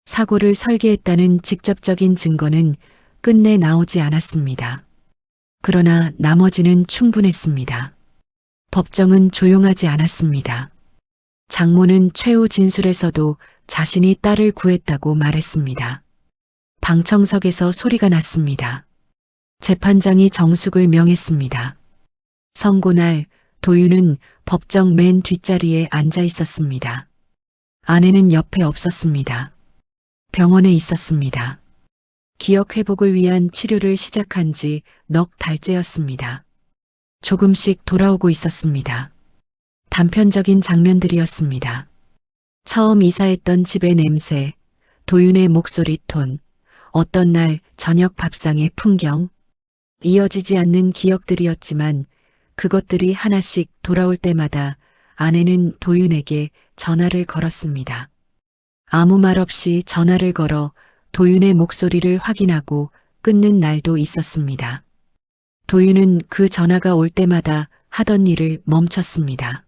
사고를 설계했다는 직접적인 증거는 끝내 나오지 않았습니다. 그러나 나머지는 충분했습니다. 법정은 조용하지 않았습니다. 장모는 최후 진술에서도 자신이 딸을 구했다고 말했습니다. 방청석에서 소리가 났습니다. 재판장이 정숙을 명했습니다. 선고날 도윤은 법정 맨 뒷자리에 앉아 있었습니다. 아내는 옆에 없었습니다. 병원에 있었습니다. 기억 회복을 위한 치료를 시작한 지 넉 달째였습니다. 조금씩 돌아오고 있었습니다. 단편적인 장면들이었습니다. 처음 이사했던 집의 냄새, 도윤의 목소리 톤, 어떤 날 저녁 밥상의 풍경, 이어지지 않는 기억들이었지만 그것들이 하나씩 돌아올 때마다 아내는 도윤에게 전화를 걸었습니다. 아무 말 없이 전화를 걸어 도윤의 목소리를 확인하고 끊는 날도 있었습니다. 도윤은 그 전화가 올 때마다 하던 일을 멈췄습니다.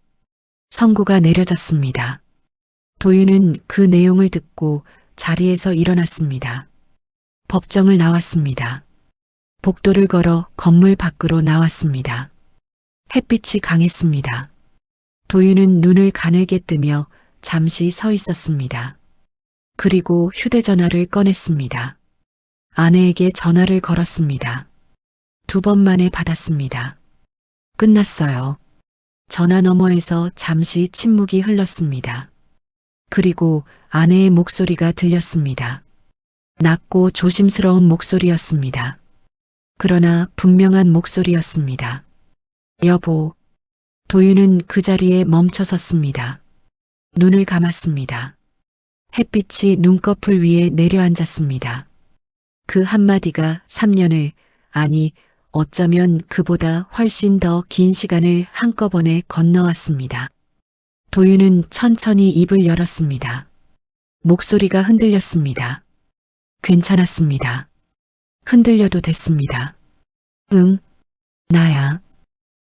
선고가 내려졌습니다. 도윤은 그 내용을 듣고 자리에서 일어났습니다. 법정을 나왔습니다. 복도를 걸어 건물 밖으로 나왔습니다. 햇빛이 강했습니다. 도윤은 눈을 가늘게 뜨며 잠시 서 있었습니다. 그리고 휴대전화를 꺼냈습니다. 아내에게 전화를 걸었습니다. 2번 만에 받았습니다. 끝났어요. 전화 너머에서 잠시 침묵이 흘렀습니다. 그리고 아내의 목소리가 들렸습니다. 낮고 조심스러운 목소리였습니다. 그러나 분명한 목소리였습니다. 여보. 도윤은 그 자리에 멈춰 섰습니다. 눈을 감았습니다. 햇빛이 눈꺼풀 위에 내려앉았습니다. 그 한마디가 3년을, 아니 어쩌면 그보다 훨씬 더 긴 시간을 한꺼번에 건너왔습니다. 도윤은 천천히 입을 열었습니다. 목소리가 흔들렸습니다. 괜찮았습니다. 흔들려도 됐습니다. 응, 나야.